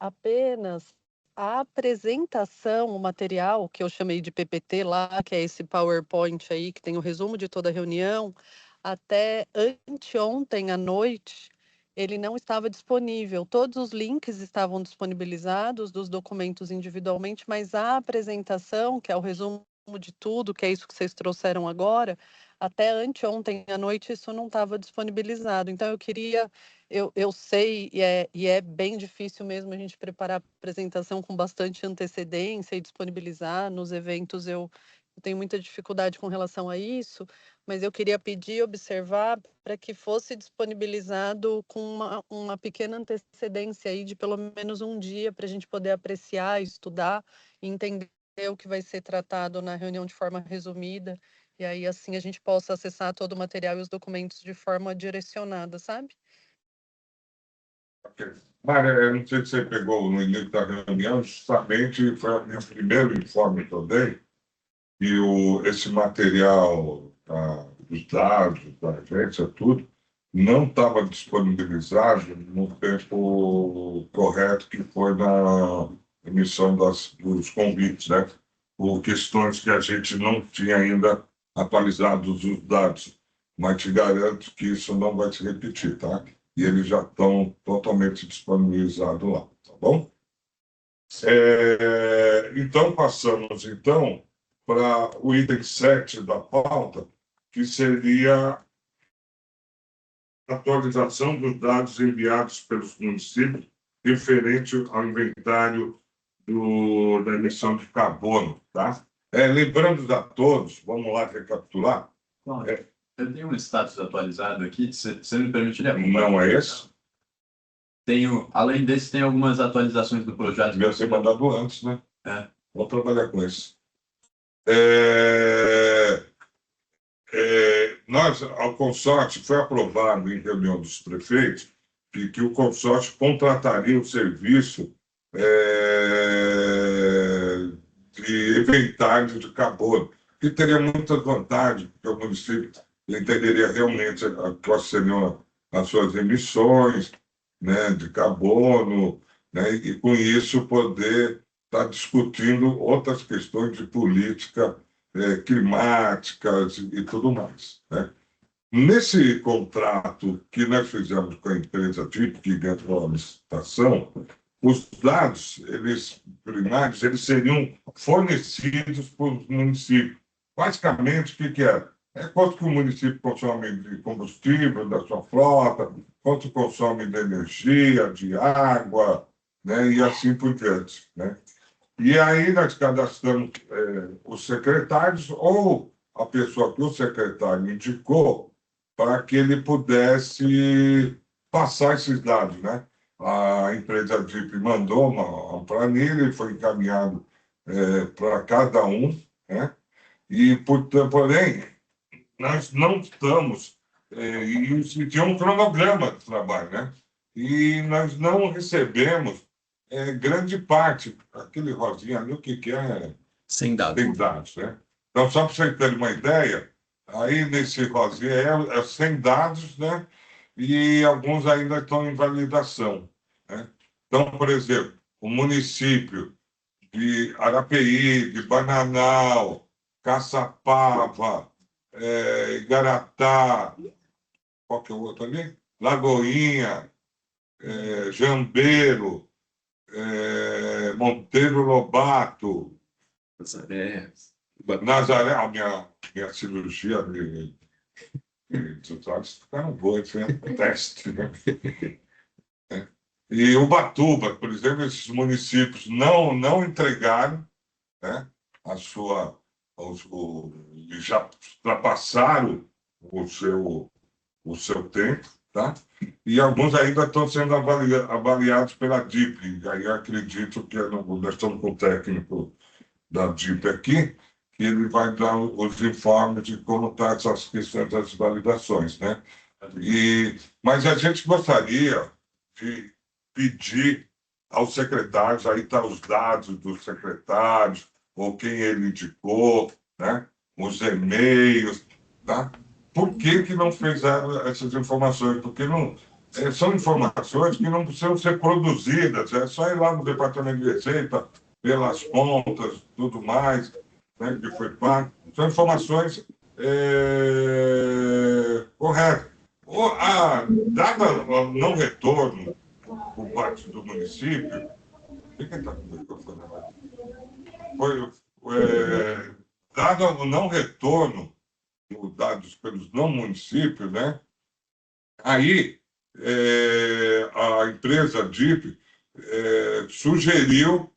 Apenas a apresentação, o material que eu chamei de PPT lá, que é esse PowerPoint aí, que tem o resumo de toda a reunião, até anteontem à noite, ele não estava disponível. Todos os links estavam disponibilizados dos documentos individualmente, mas a apresentação, que é o resumo de tudo, que é isso que vocês trouxeram agora, até anteontem à noite isso não estava disponibilizado. Então eu sei, e é bem difícil mesmo a gente preparar a apresentação com bastante antecedência e disponibilizar nos eventos. Eu tenho muita dificuldade com relação a isso, mas eu queria pedir, observar, para que fosse disponibilizado com uma pequena antecedência aí de pelo menos um dia, para a gente poder apreciar, estudar e entender o que vai ser tratado na reunião de forma resumida. E aí, assim, a gente possa acessar todo o material e os documentos de forma direcionada, sabe? Mária, eu não sei se você pegou no início da reunião, justamente foi o meu primeiro informe que eu dei, e esse material dos dados, da agência, tudo, não estava disponibilizado no tempo correto, que foi na emissão dos convites, né? Por questões que a gente não tinha ainda atualizados os dados, mas te garanto que isso não vai se repetir, tá? E eles já estão totalmente disponibilizados lá, tá bom? Então, passamos, então, para o item 7 da pauta, que seria a atualização dos dados enviados pelos municípios referente ao inventário da emissão de carbono, tá? Lembrando a todos, vamos lá recapitular. Eu tenho um status atualizado aqui, você me permitiria? Não é esse? Além desse, tem algumas atualizações do projeto. Devia ser mandado antes, né? Vamos trabalhar com esse. O consórcio foi aprovado em reunião dos prefeitos que o consórcio contrataria o serviço de inventário de carbono, que teria muitas vantagens, porque o município entenderia realmente quais seriam as suas emissões, né, de carbono, né, e com isso poder estar discutindo outras questões de política climáticas e tudo mais, né? Nesse contrato que nós fizemos com a empresa TIP, que entrou na licitação, os dados primários eles seriam fornecidos pelos municípios. Basicamente, o que é? Quanto que o município consome de combustível da sua frota, quanto consome de energia, de água, né, e assim por diante, né? E aí nós cadastramos os secretários ou a pessoa que o secretário indicou para que ele pudesse passar esses dados, né? A empresa DIP mandou uma planilha e foi encaminhado para cada um, né? E, porém, nós não estamos... e tinha um cronograma de trabalho, né? E nós não recebemos grande parte, aquele rosinha ali, o que é? Sem dados. Sem dados, né? Então, só para você ter uma ideia, aí nesse rosinha é sem dados, né? E alguns ainda estão em validação, né? Então, por exemplo, o município de Arapeí, de Bananal, Caçapava, Igaratá, qual que é o outro ali? Lagoinha, Jambeiro, Monteiro Lobato, Nazaré, a minha cirurgia Os dados ficaram bons, né? Teste, né? E Ubatuba, por exemplo, esses municípios não entregaram, né, a sua, e já ultrapassaram o seu tempo, tá? E alguns ainda estão sendo avaliados pela DIP. Aí eu acredito que nós estamos com o técnico da DIP aqui, que ele vai dar os informes de como estão essas questões das validações, né? Mas a gente gostaria de pedir aos secretários, aí estão os dados dos secretários, ou quem ele indicou, né? Os e-mails, tá? Por que não fizeram essas informações? Porque não, são informações que não precisam ser produzidas, é só ir lá no Departamento de Receita, pelas contas, tudo mais, né, que foi pago. São informações corretas. Dado o não retorno por parte do município, quem está com o microfone? Dado o não retorno dos dados pelos não municípios, né? Aí a empresa DIP sugeriu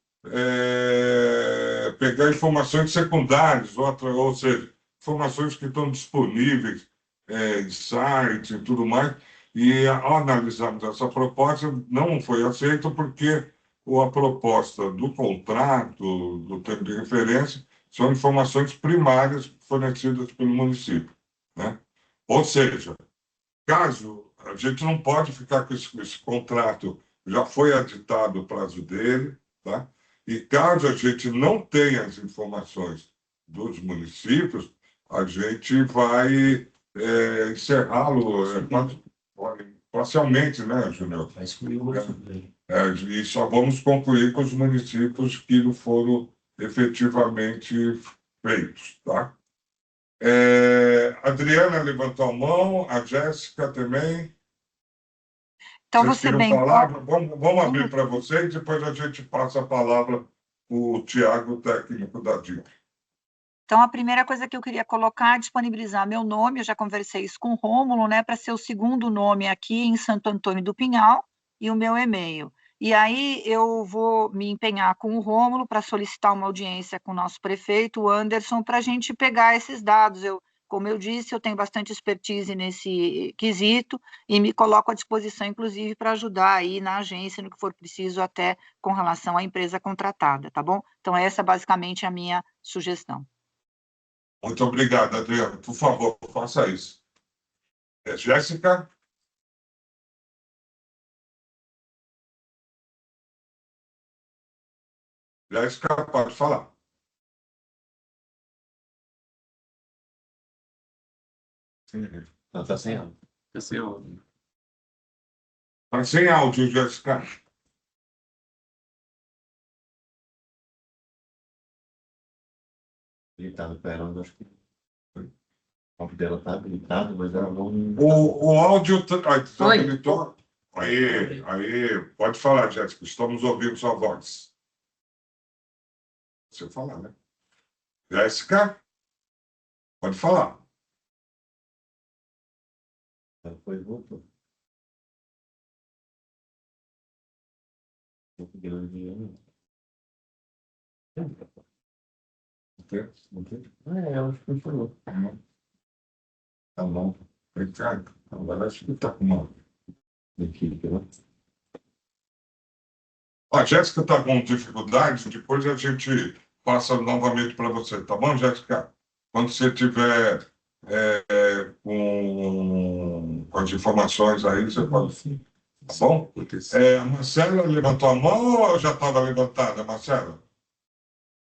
pegar informações secundárias, ou seja, informações que estão disponíveis em sites e tudo mais, e ao analisarmos essa proposta, não foi aceita porque a proposta do contrato, do termo de referência, são informações primárias fornecidas pelo município, né? Ou seja, caso a gente não pode ficar com esse contrato, já foi aditado o prazo dele, tá? E caso a gente não tenha as informações dos municípios, a gente vai encerrá-lo parcialmente, né, Júnior? Vai excluir o município. E só vamos concluir com os municípios que não foram efetivamente feitos, tá? Adriana levantou a mão, a Jéssica também. Então, Vocês você queriam bem. falar? Vamos abrir para vocês, depois a gente passa a palavra para o Tiago, técnico da DIP. Então, a primeira coisa que eu queria colocar é disponibilizar meu nome, eu já conversei isso com o Rômulo, né, para ser o segundo nome aqui em Santo Antônio do Pinhal, e o meu e-mail. E aí eu vou me empenhar com o Rômulo para solicitar uma audiência com o nosso prefeito, o Anderson, para a gente pegar esses dados. Como eu disse, eu tenho bastante expertise nesse quesito e me coloco à disposição, inclusive, para ajudar aí na agência, no que for preciso, até com relação à empresa contratada, tá bom? Então, essa basicamente é a minha sugestão. Muito obrigado, Adriano. Por favor, faça isso. Jéssica? Jéssica, pode falar. Não, está sem áudio. Está sem áudio. Está sem áudio, Jéssica. Ele estava esperando, acho que o áudio dela está habilitado, mas ela não. O áudio habilitou. Aí, pode falar, Jéssica. Estamos ouvindo sua voz. Você falar, né? Jéssica? Pode falar. Ela foi voltou. Não conseguiu enviar, não. Eu acho que funcionou. Tá bom. Ricardo, agora acho que está com uma equipe, né? A Jéssica está com dificuldade, depois a gente passa novamente para você, tá bom, Jéssica? Quando você tiver com as informações aí, você pode. Tá bom? A Marcela levantou a mão ou já estava levantada, Marcela?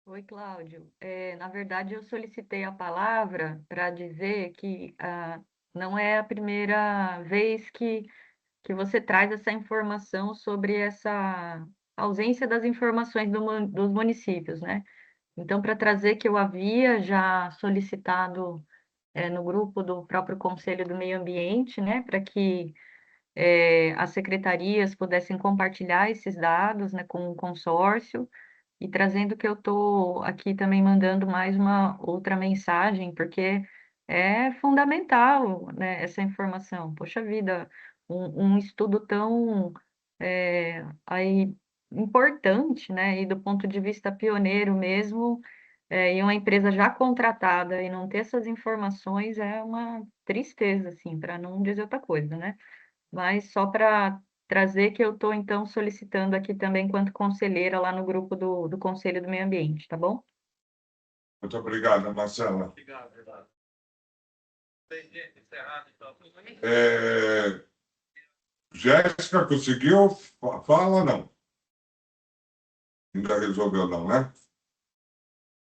Oi, Cláudio. Na verdade, eu solicitei a palavra para dizer que não é a primeira vez que você traz essa informação sobre essa ausência das informações dos municípios, né? Então, para trazer que eu havia já solicitado no grupo do próprio Conselho do Meio Ambiente, né, para que as secretarias pudessem compartilhar esses dados, né, com o consórcio, e trazendo que eu estou aqui também mandando mais uma outra mensagem, porque é fundamental, né, essa informação. Poxa vida, um estudo tão aí importante, né, e do ponto de vista pioneiro mesmo, e uma empresa já contratada e não ter essas informações é uma tristeza, assim, para não dizer outra coisa, né? Mas só para trazer que eu estou, então, solicitando aqui também, enquanto conselheira, lá no grupo do Conselho do Meio Ambiente, tá bom? Muito obrigado, Marcela. Obrigado. Jéssica, conseguiu? Fala ou não? Ainda resolveu não, né?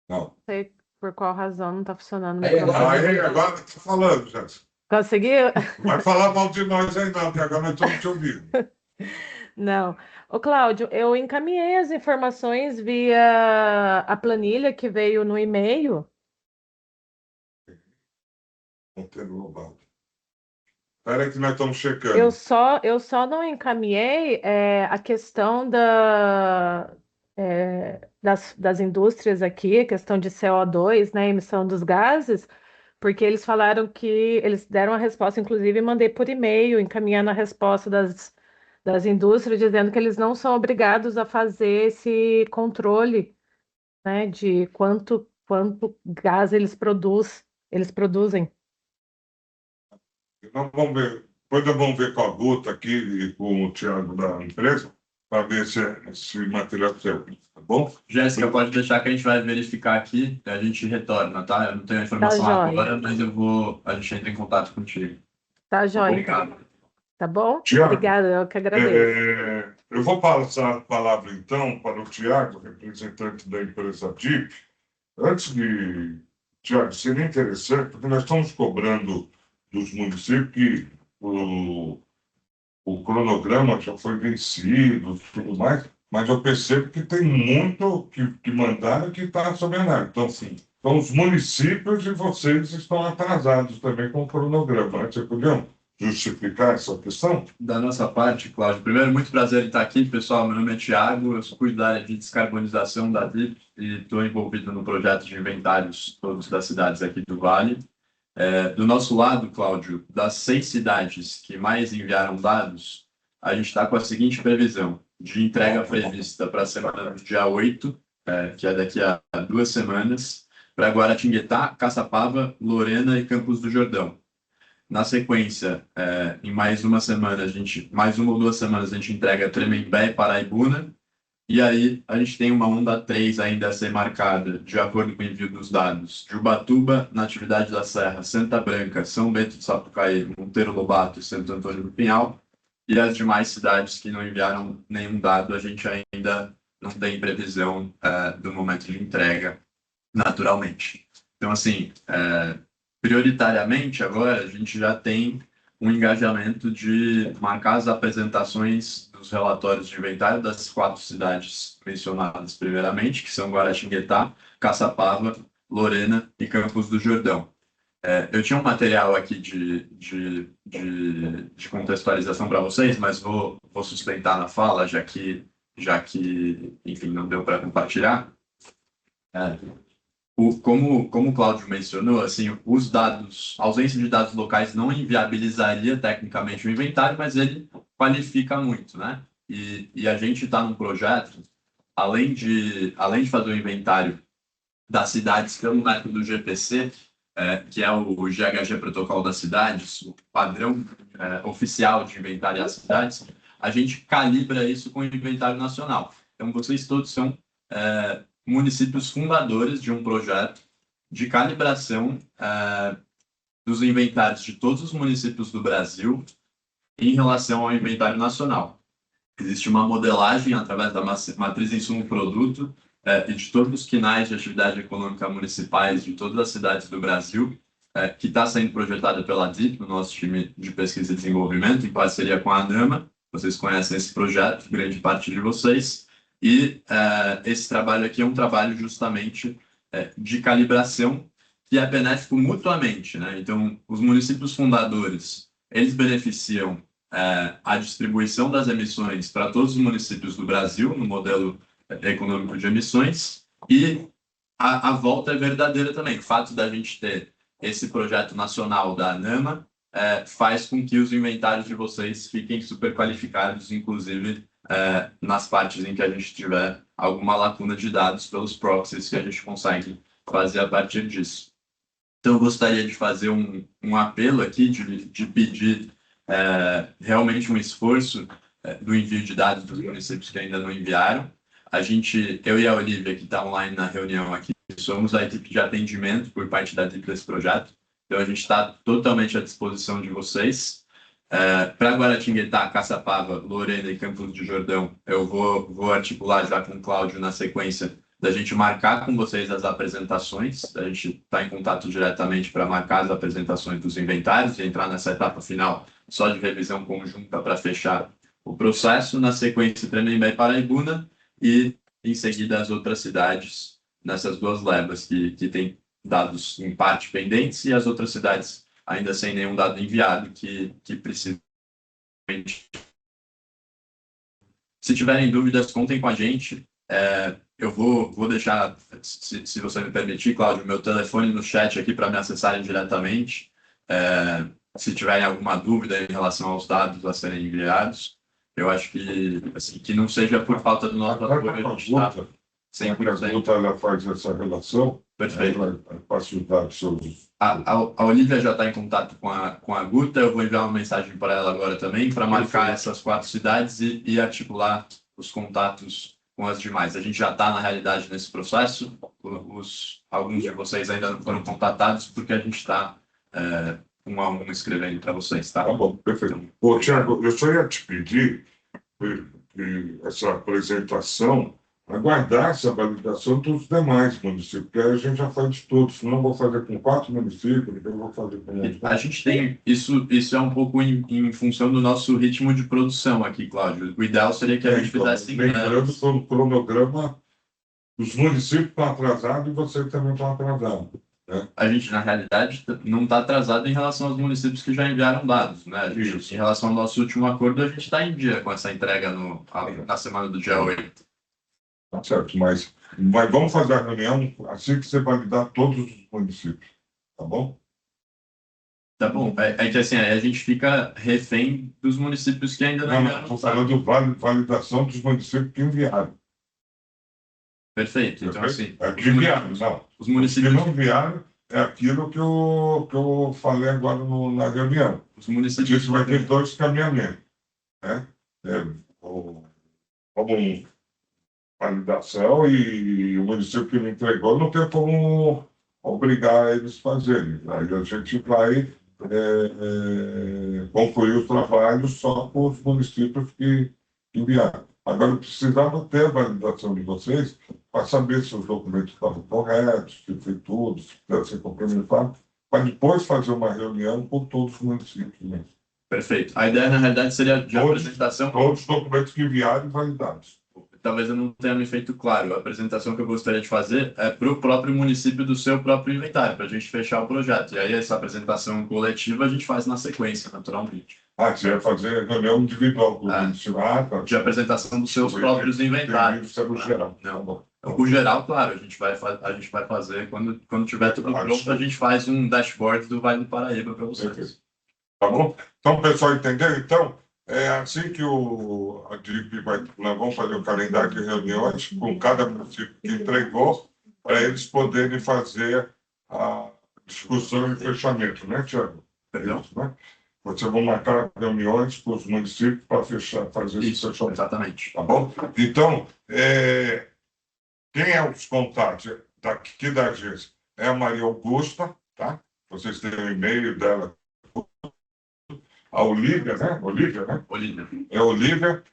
Não. Não sei por qual razão não está funcionando o Aí, microfone. Agora está falando, Jéssica. Conseguiu? Não vai falar mal de nós aí não, que agora nós estamos te ouvindo. Não. Ô, Cláudio, eu encaminhei as informações via a planilha que veio no e-mail. Monteiro Lobato. Espera aí que nós estamos checando. Eu só não encaminhei a questão das indústrias aqui, a questão de CO2, né, emissão dos gases, porque eles falaram que eles deram a resposta, inclusive mandei por e-mail, encaminhando a resposta das indústrias, dizendo que eles não são obrigados a fazer esse controle, né, de quanto gás eles produzem. Nós vamos ver, depois nós vamos ver com a Guta aqui e com o Thiago da empresa, para ver se esse material serve, tá bom? Jéssica, pode deixar que a gente vai verificar aqui e a gente retorna, tá? Eu não tenho a informação Tá, agora, joia. mas a gente entra em contato contigo. Tá, joia. Obrigado. Tá bom? Tiago, Obrigada, eu que agradeço. eu vou passar a palavra, então, para o Tiago, representante da empresa DIP. Antes de... Tiago, seria interessante, porque nós estamos cobrando dos municípios que o cronograma já foi vencido e tudo mais, mas eu percebo que tem muito que mandaram que está sob análise. Então, sim, então, os municípios e vocês estão atrasados também com o cronograma. Vocês podiam justificar essa questão? Da nossa parte, Cláudio, primeiro, muito prazer em estar aqui, pessoal. Meu nome é Thiago, eu cuido da área de descarbonização da DIP e estou envolvido no projeto de inventários todos das cidades aqui do Vale. Do nosso lado, Cláudio, das 6 cidades que mais enviaram dados, a gente está com a seguinte previsão de entrega prevista para a semana do dia 8, que é daqui a 2 semanas, para Guaratinguetá, Caçapava, Lorena e Campos do Jordão. Na sequência, em mais uma ou 2 semanas, a gente entrega Tremembé e Paraibuna. E aí, a gente tem uma onda 3 ainda a ser marcada, de acordo com o envio dos dados, de Ubatuba, Natividade da Serra, Santa Branca, São Bento do Sapucaí, Monteiro Lobato e Santo Antônio do Pinhal. E as demais cidades que não enviaram nenhum dado, a gente ainda não tem previsão do momento de entrega, naturalmente. Então, assim, prioritariamente, agora, a gente já tem um engajamento de marcar as apresentações dos relatórios de inventário das 4 cidades mencionadas primeiramente, que são Guaratinguetá, Caçapava, Lorena e Campos do Jordão. Eu tinha um material aqui de contextualização para vocês, mas vou sustentar na fala, já que enfim, não deu para compartilhar. Como o Cláudio mencionou, assim, os dados, a ausência de dados locais não inviabilizaria tecnicamente o inventário, mas ele qualifica muito, né? E a gente está num projeto, além de fazer o inventário das cidades pelo método GPC, que é o GHG Protocolo das Cidades, o padrão oficial de inventário das cidades, a gente calibra isso com o inventário nacional. Então, vocês todos são municípios fundadores de um projeto de calibração dos inventários de todos os municípios do Brasil em relação ao inventário nacional. Existe uma modelagem através da matriz insumo-produto e de todos os quinais de atividade econômica municipais de todas as cidades do Brasil, que está sendo projetada pela DIP, o nosso time de pesquisa e desenvolvimento, em parceria com a ANAMA. Vocês conhecem esse projeto, grande parte de vocês. E esse trabalho aqui é um trabalho justamente de calibração que é benéfico mutuamente, né? Então, os municípios fundadores, eles beneficiam a distribuição das emissões para todos os municípios do Brasil, no modelo econômico de emissões, e a volta é verdadeira também. O fato da gente ter esse projeto nacional da ANAMA faz com que os inventários de vocês fiquem super qualificados, inclusive nas partes em que a gente tiver alguma lacuna de dados pelos proxies que a gente consegue fazer a partir disso. Então, eu gostaria de fazer um apelo aqui, de pedir realmente um esforço do envio de dados dos municípios que ainda não enviaram. Eu e a Olivia, que está online na reunião aqui, somos a equipe de atendimento por parte da DIP desse projeto. Então, a gente está totalmente à disposição de vocês. Para Guaratinguetá, Caçapava, Lorena e Campos de Jordão, eu vou articular já com o Cláudio na sequência da gente marcar com vocês as apresentações. A gente está em contato diretamente para marcar as apresentações dos inventários e entrar nessa etapa final só de revisão conjunta para fechar o processo. Na sequência, Tremembé e Paraibuna, e em seguida as outras cidades nessas duas levas que têm dados em parte pendentes e as outras cidades ainda sem nenhum dado enviado que precisam. Se tiverem dúvidas, contem com a gente. Eu vou deixar, se você me permitir, Cláudio, meu telefone no chat aqui para me acessarem diretamente. Se tiverem alguma dúvida em relação aos dados a serem enviados, eu acho que, assim, que não seja por falta do nosso apoio, a gente está 100%. Ela faz essa relação. Perfeito. Seus... A Olivia já está em contato com a Guta, eu vou enviar uma mensagem para ela agora também, para marcar essas 4 cidades e articular os contatos com as demais. A gente já está, na realidade, nesse processo. Alguns de vocês ainda não foram contatados, porque a gente está um a um escrevendo para vocês, tá? Tá bom, perfeito. Ô, Tiago, eu só ia te pedir que essa apresentação aguardar essa validação dos demais municípios, porque aí a gente já faz de todos, senão eu vou fazer com 4 municípios, depois eu vou fazer com... A gente tem, isso é um pouco em função do nosso ritmo de produção aqui, Cláudio. O ideal seria que a gente fizesse... Lembrando que o cronograma, os municípios estão atrasados e vocês também estão atrasados. Né? A gente, na realidade, não está atrasado em relação aos municípios que já enviaram dados. Né? Em relação ao nosso último acordo, a gente está em dia com essa entrega na semana do dia 8. Tá certo, mas vamos fazer a reunião assim que você validar todos os municípios, tá bom? Tá bom, é que assim, a gente fica refém dos municípios que ainda não enviaram. Estou falando validação dos municípios que enviaram. Perfeito, então assim... que enviaram, não. Os municípios que não enviaram é aquilo que eu falei agora na reunião. Os municípios... Isso vai ter 2 caminhamentos, né? Como validação, e o município que não entregou não tem como obrigar eles a fazerem. Aí a gente vai concluir os trabalhos só com os municípios que enviaram. Agora, precisava ter a validação de vocês para saber se os documentos estavam corretos, se foi tudo, se deve ser complementado, para depois fazer uma reunião com todos os municípios. Né? Perfeito. A ideia, na realidade, seria de apresentação... Todos os documentos que enviaram e validados. Talvez eu não tenha me feito claro. A apresentação que eu gostaria de fazer é para o próprio município do seu próprio inventário, para a gente fechar o projeto. E aí, essa apresentação coletiva a gente faz na sequência, naturalmente. Você vai fazer reunião individual com o município? De apresentação dos seus próprios inventários. Geral. Não. O geral, claro, a gente vai fazer quando tiver tudo pronto, a gente faz um dashboard do Vale do Paraíba para vocês. Tá bom? Então, o pessoal entendeu? Então, assim que a DIP nós vamos fazer o calendário de reuniões com cada município que entregou, para eles poderem fazer a discussão e fechamento, né, Tiago? Entendeu? Né? Vocês vão marcar reuniões com os municípios para fazer esse fechamento. Exatamente. Tá bom? Então, quem é os contatos daqui da agência? É a Maria Augusta, tá? Vocês têm o e-mail dela. A Olivia, né? Olivia. É a Olivia,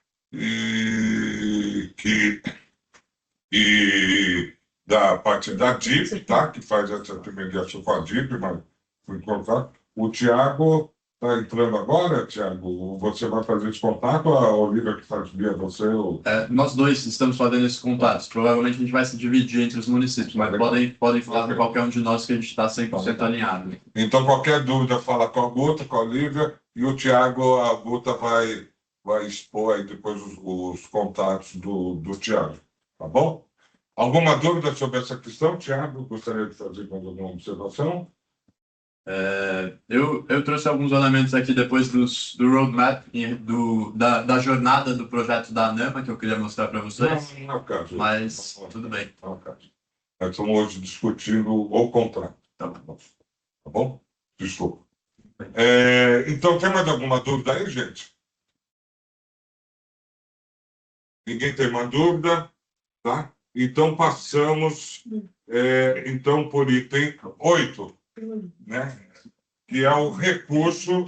e da parte da DIP, tá? Que faz essa intermediação com a DIP, mas fui colocar. O Tiago está entrando agora, Tiago? Você vai fazer esse contato ou a Olivia que faz via você? Ou... nós dois estamos fazendo esses contatos. Provavelmente a gente vai se dividir entre os municípios, mas podem falar com qualquer um de nós que a gente está 100% alinhado. Então, qualquer dúvida, fala com a Guta, com a Olivia, e o Tiago, a Guta vai expor aí depois os contatos do Tiago. Tá bom? Alguma dúvida sobre essa questão, Tiago? Gostaria de fazer mais alguma observação? Eu trouxe alguns elementos aqui depois do roadmap, da jornada do projeto da ANAMA, que eu queria mostrar para vocês. Não é o caso. Mas tudo bem. Não é o caso. Nós estamos hoje discutindo o contrato. Tá bom? Desculpa. Então, tem mais alguma dúvida aí, gente? Ninguém tem mais dúvida? Tá? Então, passamos então, por item 8, né? Que é o recurso,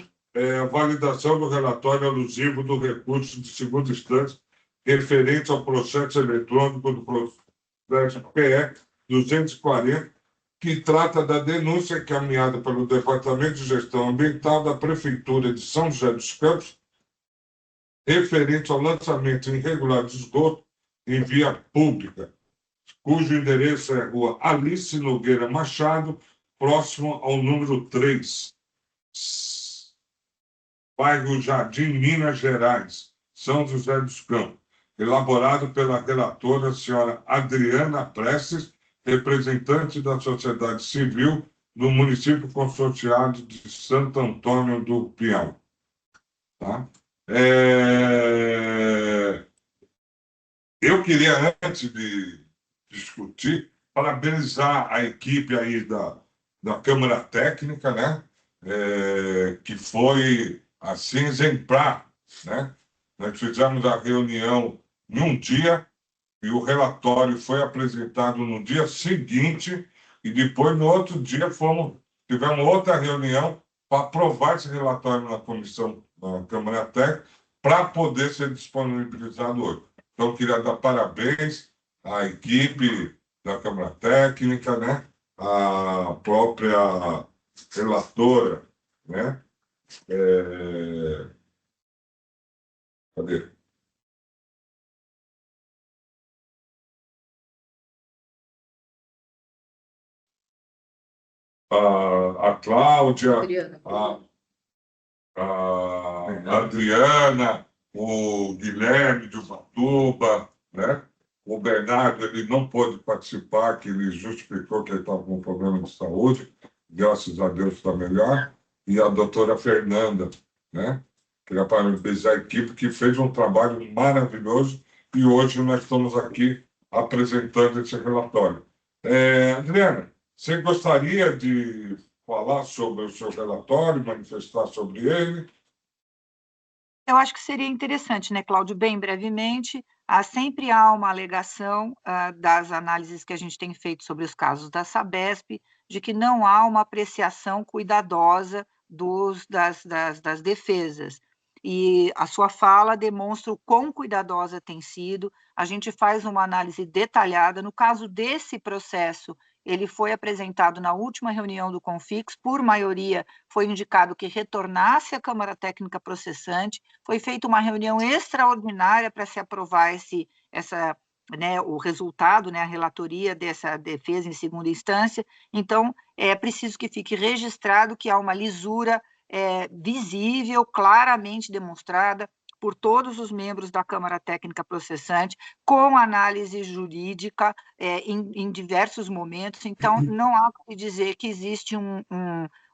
validação do relatório alusivo do recurso de segunda instância referente ao processo eletrônico do processo PE 240, que trata da denúncia encaminhada pelo Departamento de Gestão Ambiental da Prefeitura de São José dos Campos, referente ao lançamento irregular de esgoto em via pública, cujo endereço é Rua Alice Nogueira Machado, próximo ao número 3, bairro Jardim, Minas Gerais, São José dos Campos, elaborado pela relatora, a senhora Adriana Prestes, representante da sociedade civil no município consorciado de Santo Antônio do Pinhal. Tá? Eu queria, antes de discutir, parabenizar a equipe aí da Câmara Técnica, né? Que foi, assim, exemplar, né? Nós fizemos a reunião em um dia e o relatório foi apresentado no dia seguinte e depois, no outro dia, tivemos outra reunião para aprovar esse relatório na comissão da Câmara Técnica para poder ser disponibilizado hoje. Então, eu queria dar parabéns à equipe da Câmara Técnica, né? A própria relatora, né? Cadê? A Cláudia, a Adriana, o Guilherme de Ubatuba, né? O Bernardo, ele não pôde participar, que ele justificou que ele estava com um problema de saúde, graças a Deus está melhor, e a doutora Fernanda, né? Queria parabenizar a equipe que fez um trabalho maravilhoso e hoje nós estamos aqui apresentando esse relatório. Adriana, você gostaria de falar sobre o seu relatório, manifestar sobre ele? Eu acho que seria interessante, né, Cláudio? Bem brevemente, sempre há uma alegação das análises que a gente tem feito sobre os casos da Sabesp, de que não há uma apreciação cuidadosa das defesas. E a sua fala demonstra o quão cuidadosa tem sido. A gente faz uma análise detalhada. No caso desse processo, ele foi apresentado na última reunião do Confix, por maioria foi indicado que retornasse à Câmara Técnica Processante, foi feita uma reunião extraordinária para se aprovar o resultado, né, a relatoria dessa defesa em segunda instância. Então, é preciso que fique registrado que há uma lisura visível, claramente demonstrada por todos os membros da Câmara Técnica Processante, com análise jurídica em diversos momentos. Então, não há que dizer que existe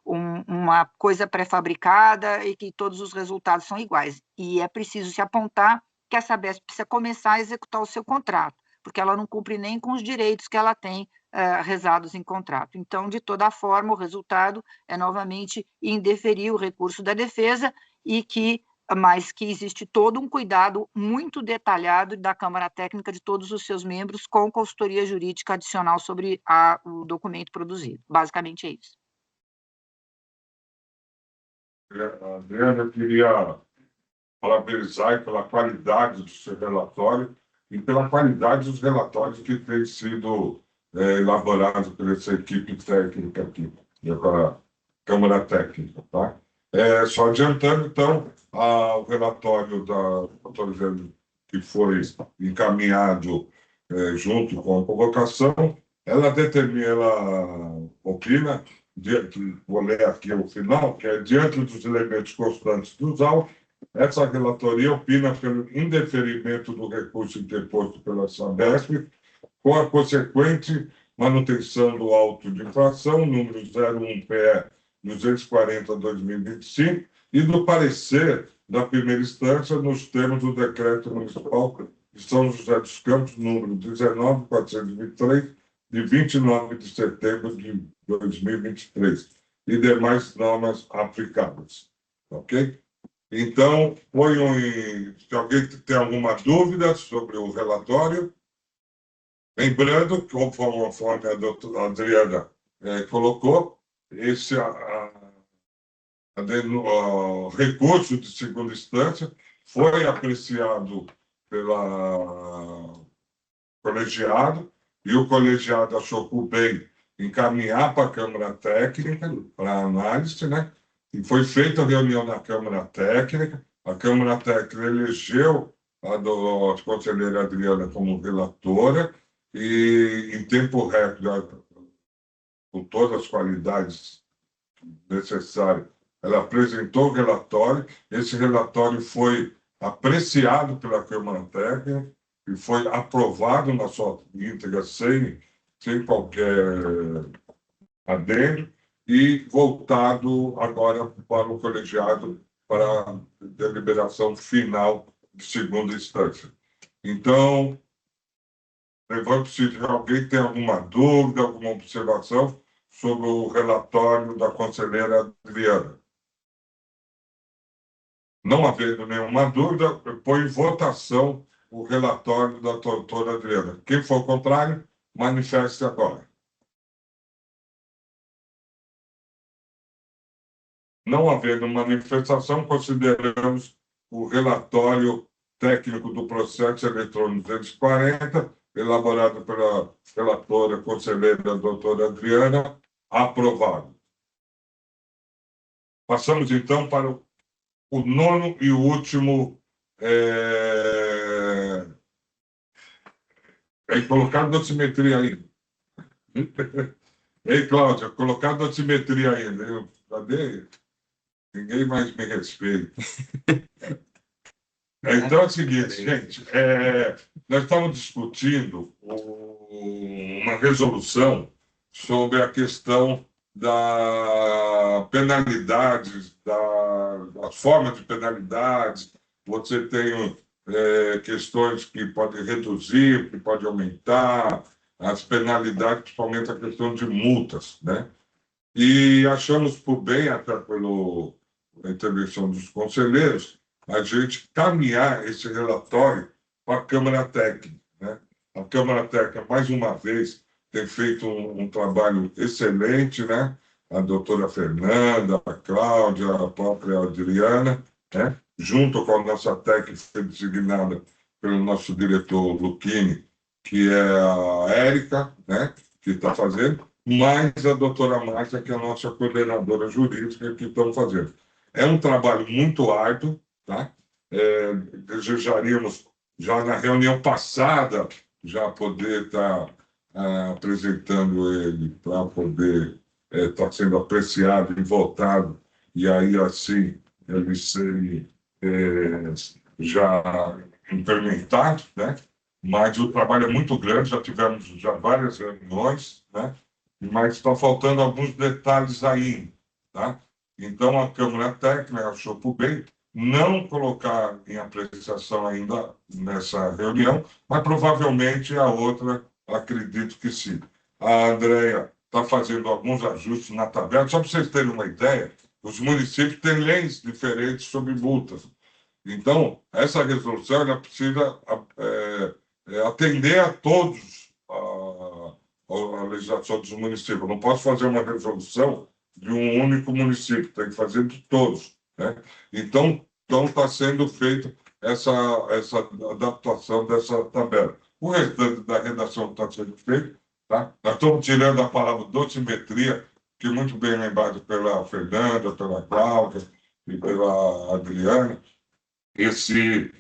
uma coisa pré-fabricada e que todos os resultados são iguais. E é preciso se apontar que a Sabesp precisa começar a executar o seu contrato, porque ela não cumpre nem com os direitos que ela tem rezados em contrato. Então, de toda forma, o resultado é novamente indeferir o recurso da defesa mas que existe todo um cuidado muito detalhado da Câmara Técnica de todos os seus membros com consultoria jurídica adicional sobre o documento produzido. Basicamente é isso. Adriana, eu queria parabenizar pela qualidade do seu relatório e pela qualidade dos relatórios que têm sido elaborados por essa equipe técnica aqui, pela Câmara Técnica, tá? Só adiantando, então, o relatório da autoridade que foi encaminhado junto com a convocação, ela opina, vou ler aqui o final, que é diante dos elementos constantes dos autos, essa relatoria opina pelo indeferimento do recurso interposto pela Sabesp, com a consequente manutenção do auto de infração, número 01-PE 240/2025 e do parecer da primeira instância nos termos do Decreto Municipal de São José dos Campos, número 19.423, de 29 de setembro de 2023, e demais normas aplicáveis. Ok? Então, se alguém tem alguma dúvida sobre o relatório, lembrando que, conforme a doutora Adriana colocou, esse recurso de segunda instância foi apreciado pelo colegiado, e o colegiado achou por bem encaminhar para a Câmara Técnica, para análise, né? E foi feita a reunião na Câmara Técnica, a Câmara Técnica elegeu a conselheira Adriana como relatora, e em tempo recorde, com todas as qualidades necessárias, ela apresentou o relatório, esse relatório foi apreciado pela Câmara Técnica e foi aprovado na sua íntegra, sem qualquer adendo, e voltado agora para o colegiado para a deliberação final de segunda instância. Então, levante-se se alguém tem alguma dúvida, alguma observação sobre o relatório da conselheira Adriana. Não havendo nenhuma dúvida, põe em votação o relatório da doutora Adriana. Quem for contrário, manifeste agora. Não havendo manifestação, consideramos o relatório técnico do processo eletrônico 240, elaborado pela relatora conselheira doutora Adriana, aprovado. Passamos, então, para o nono e último... colocado dosimetria ainda. Ei, Cláudia, colocado dosimetria ainda. Cadê? Ninguém mais me respeita. Então é o seguinte, gente, nós estamos discutindo uma resolução sobre a questão da penalidade, da forma de penalidade. Você tem questões que podem reduzir, que podem aumentar, as penalidades, principalmente a questão de multas, né? E achamos por bem, até pela intervenção dos conselheiros, a gente caminhar esse relatório para a Câmara Técnica, né? A Câmara Técnica, mais uma vez, tem feito um trabalho excelente, né? A doutora Fernanda, a Cláudia, a própria Adriana, né? Junto com a nossa técnica designada pelo nosso diretor Luchini, que é a Érica, né? Que está fazendo, mais a doutora Márcia, que é a nossa coordenadora jurídica, que estão fazendo. É um trabalho muito árduo, tá? Desejaríamos, já na reunião passada, já poder estar apresentando ele para poder estar sendo apreciado e votado, e aí, assim, ele ser já implementado, né? Mas o trabalho é muito grande, já tivemos várias reuniões, né? Mas está faltando alguns detalhes ainda, tá? Então, a Câmara Técnica achou por bem não colocar em apreciação ainda nessa reunião, mas provavelmente a outra, acredito que sim. A Andréia está fazendo alguns ajustes na tabela. Só para vocês terem uma ideia, os municípios têm leis diferentes sobre multas. Então, essa resolução ela precisa atender a todos a legislação dos municípios. Eu não posso fazer uma resolução de um único município, tem que fazer de todos, né? Então está sendo feita essa adaptação dessa tabela. O restante da redação está sendo feito, tá? Nós estamos tirando a palavra dosimetria, que muito bem lembrado pela Fernanda, pela Cláudia e pela Adriana. Esse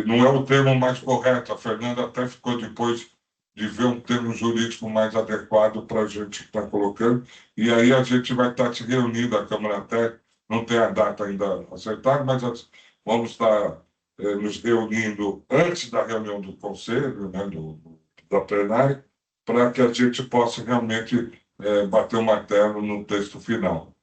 não é o termo mais correto. A Fernanda até ficou depois de ver um termo jurídico mais adequado para a gente estar colocando. E aí a gente vai estar se reunindo, a Câmara Técnica, não tem a data ainda acertada, mas vamos estar nos reunindo antes da reunião do Conselho, né, da plenária, para que a gente possa realmente bater o martelo no texto final.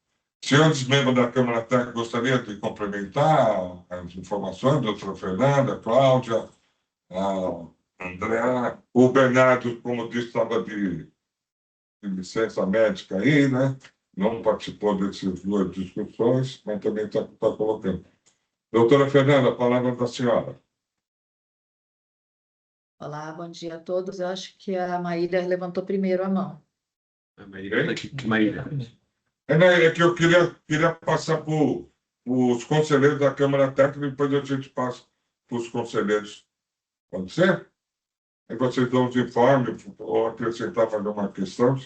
Senhores membros da Câmara Técnica, gostaria de complementar as informações, doutora Fernanda, Cláudia, a Andréa, o Bernardo, como disse, estava de licença médica aí, né? Não participou dessas duas discussões, mas também está colocando. Doutora Fernanda, a palavra da senhora. Olá, bom dia a todos. Eu acho que a Maíra levantou primeiro a mão. Maíra. É que eu queria passar para os conselheiros da Câmara Técnica e depois a gente passa para os conselheiros. Pode ser? Aí vocês dão os informes ou acrescentar mais uma questão.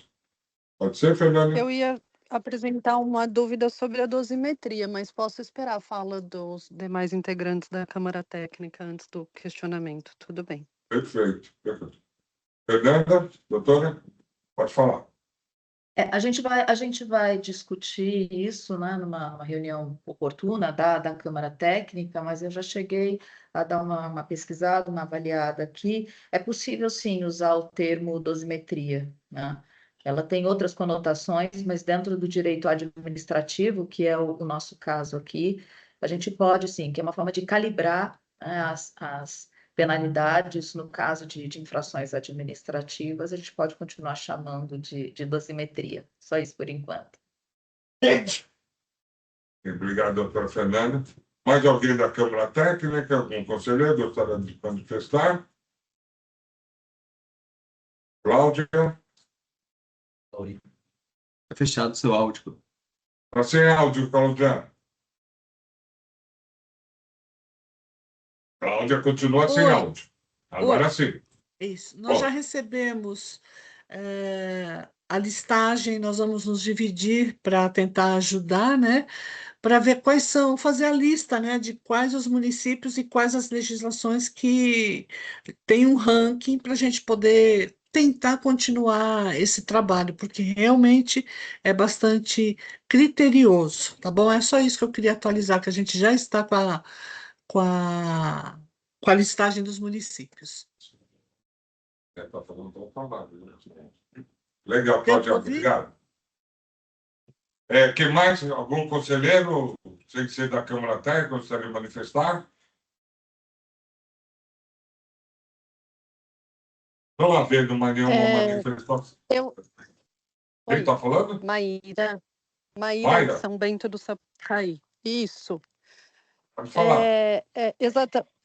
Pode ser, Fernanda? Eu ia apresentar uma dúvida sobre a dosimetria, mas posso esperar a fala dos demais integrantes da Câmara Técnica antes do questionamento. Tudo bem. Perfeito. Fernanda, doutora, pode falar. A gente vai discutir isso, né, numa reunião oportuna da Câmara Técnica, mas eu já cheguei a dar uma pesquisada, uma avaliada aqui. É possível, sim, usar o termo dosimetria, né? Ela tem outras conotações, mas dentro do direito administrativo, que é o nosso caso aqui, a gente pode, sim, que é uma forma de calibrar, né, as penalidades, no caso de infrações administrativas, a gente pode continuar chamando de dosimetria. Só isso por enquanto. Obrigado, doutora Fernanda. Mais alguém da Câmara Técnica, algum conselheiro gostaria de manifestar? Cláudia? Está fechado o seu áudio. Está sem áudio, Cláudia. Cláudia continua sem áudio. Agora sim. Isso. Nós já recebemos a listagem, nós vamos nos dividir para tentar ajudar, né? Para ver quais são, fazer a lista, né, de quais os municípios e quais as legislações que têm um ranking para a gente poder tentar continuar esse trabalho, porque realmente é bastante criterioso, tá bom? É só isso que eu queria atualizar, que a gente já está com a listagem dos municípios. Está falando bom trabalho. Legal, Cláudia, obrigado. Quem mais? Algum conselheiro, sem ser da Câmara Técnica, gostaria de manifestar? Não havendo nenhuma manifestação. Quem está falando? Maíra, Maíra? São Bento do Sapucaí. Isso. Pode falar.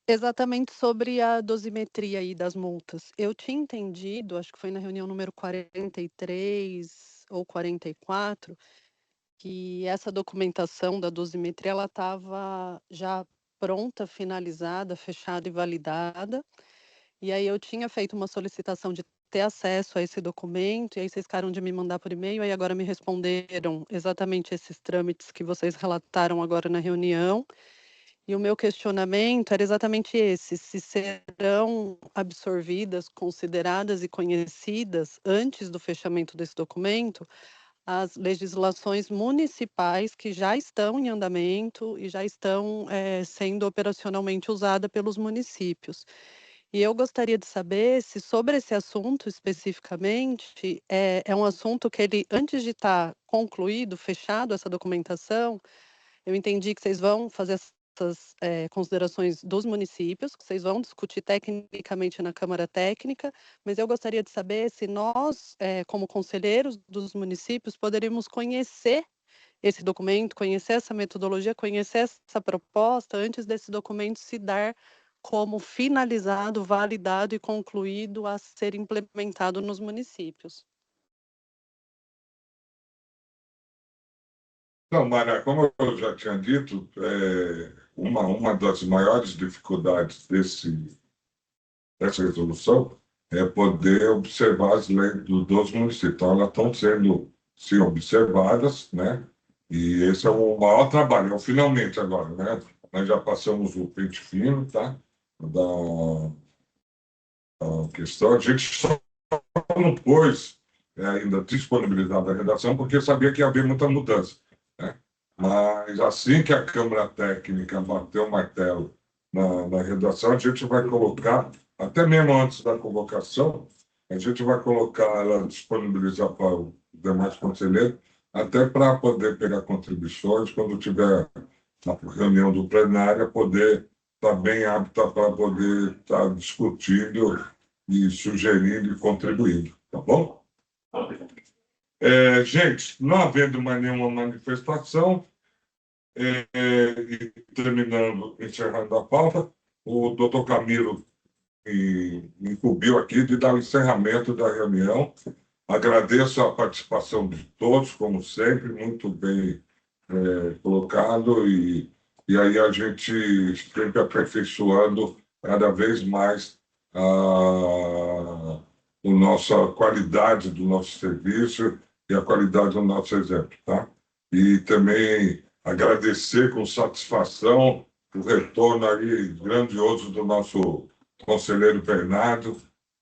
Exatamente sobre a dosimetria aí das multas. Eu tinha entendido, acho que foi na reunião número 43 ou 44, que essa documentação da dosimetria ela estava já pronta, finalizada, fechada e validada. E aí eu tinha feito uma solicitação de ter acesso a esse documento, e aí vocês ficaram de me mandar por e-mail, aí agora me responderam exatamente esses trâmites que vocês relataram agora na reunião. E o meu questionamento era exatamente esse: se serão absorvidas, consideradas e conhecidas, antes do fechamento desse documento, as legislações municipais que já estão em andamento e já estão sendo operacionalmente usadas pelos municípios. E eu gostaria de saber se sobre esse assunto especificamente, é um assunto que ele, antes de estar concluído, fechado essa documentação, eu entendi que vocês vão fazer essas considerações dos municípios, que vocês vão discutir tecnicamente na Câmara Técnica, mas eu gostaria de saber se nós, como conselheiros dos municípios, poderíamos conhecer esse documento, conhecer essa metodologia, conhecer essa proposta, antes desse documento se dar como finalizado, validado e concluído a ser implementado nos municípios. Não, Mara, como eu já tinha dito, uma das maiores dificuldades dessa resolução é poder observar as leis dos municípios. Então, elas estão sendo, sim, observadas, né? E esse é o maior trabalho, finalmente agora, né? Nós já passamos o pente fino, tá? Da questão, a gente só não pôs ainda disponibilizada a redação, porque sabia que ia haver muita mudança, né? Mas assim que a Câmara Técnica bater o martelo na redação, a gente vai colocar, até mesmo antes da convocação, a gente vai colocar ela, disponibilizar para os demais conselheiros até para poder pegar contribuições quando tiver na reunião do plenário, poder estar bem apta para poder estar discutindo e sugerindo e contribuindo, tá bom? Gente, não havendo mais nenhuma manifestação, e encerrando a pauta, o doutor Camilo me incumbiu aqui de dar o encerramento da reunião. Agradeço a participação de todos, como sempre, muito bem colocado, e aí a gente sempre aperfeiçoando cada vez mais a qualidade do nosso serviço e a qualidade do nosso exemplo, tá? E também agradecer com satisfação o retorno aí grandioso do nosso conselheiro Bernardo.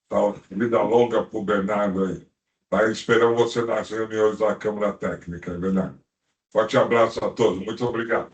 Tá? Vida longa para o Bernardo aí. Tá? Esperamos você nas reuniões da Câmara Técnica, Bernardo. Forte abraço a todos. Muito obrigado.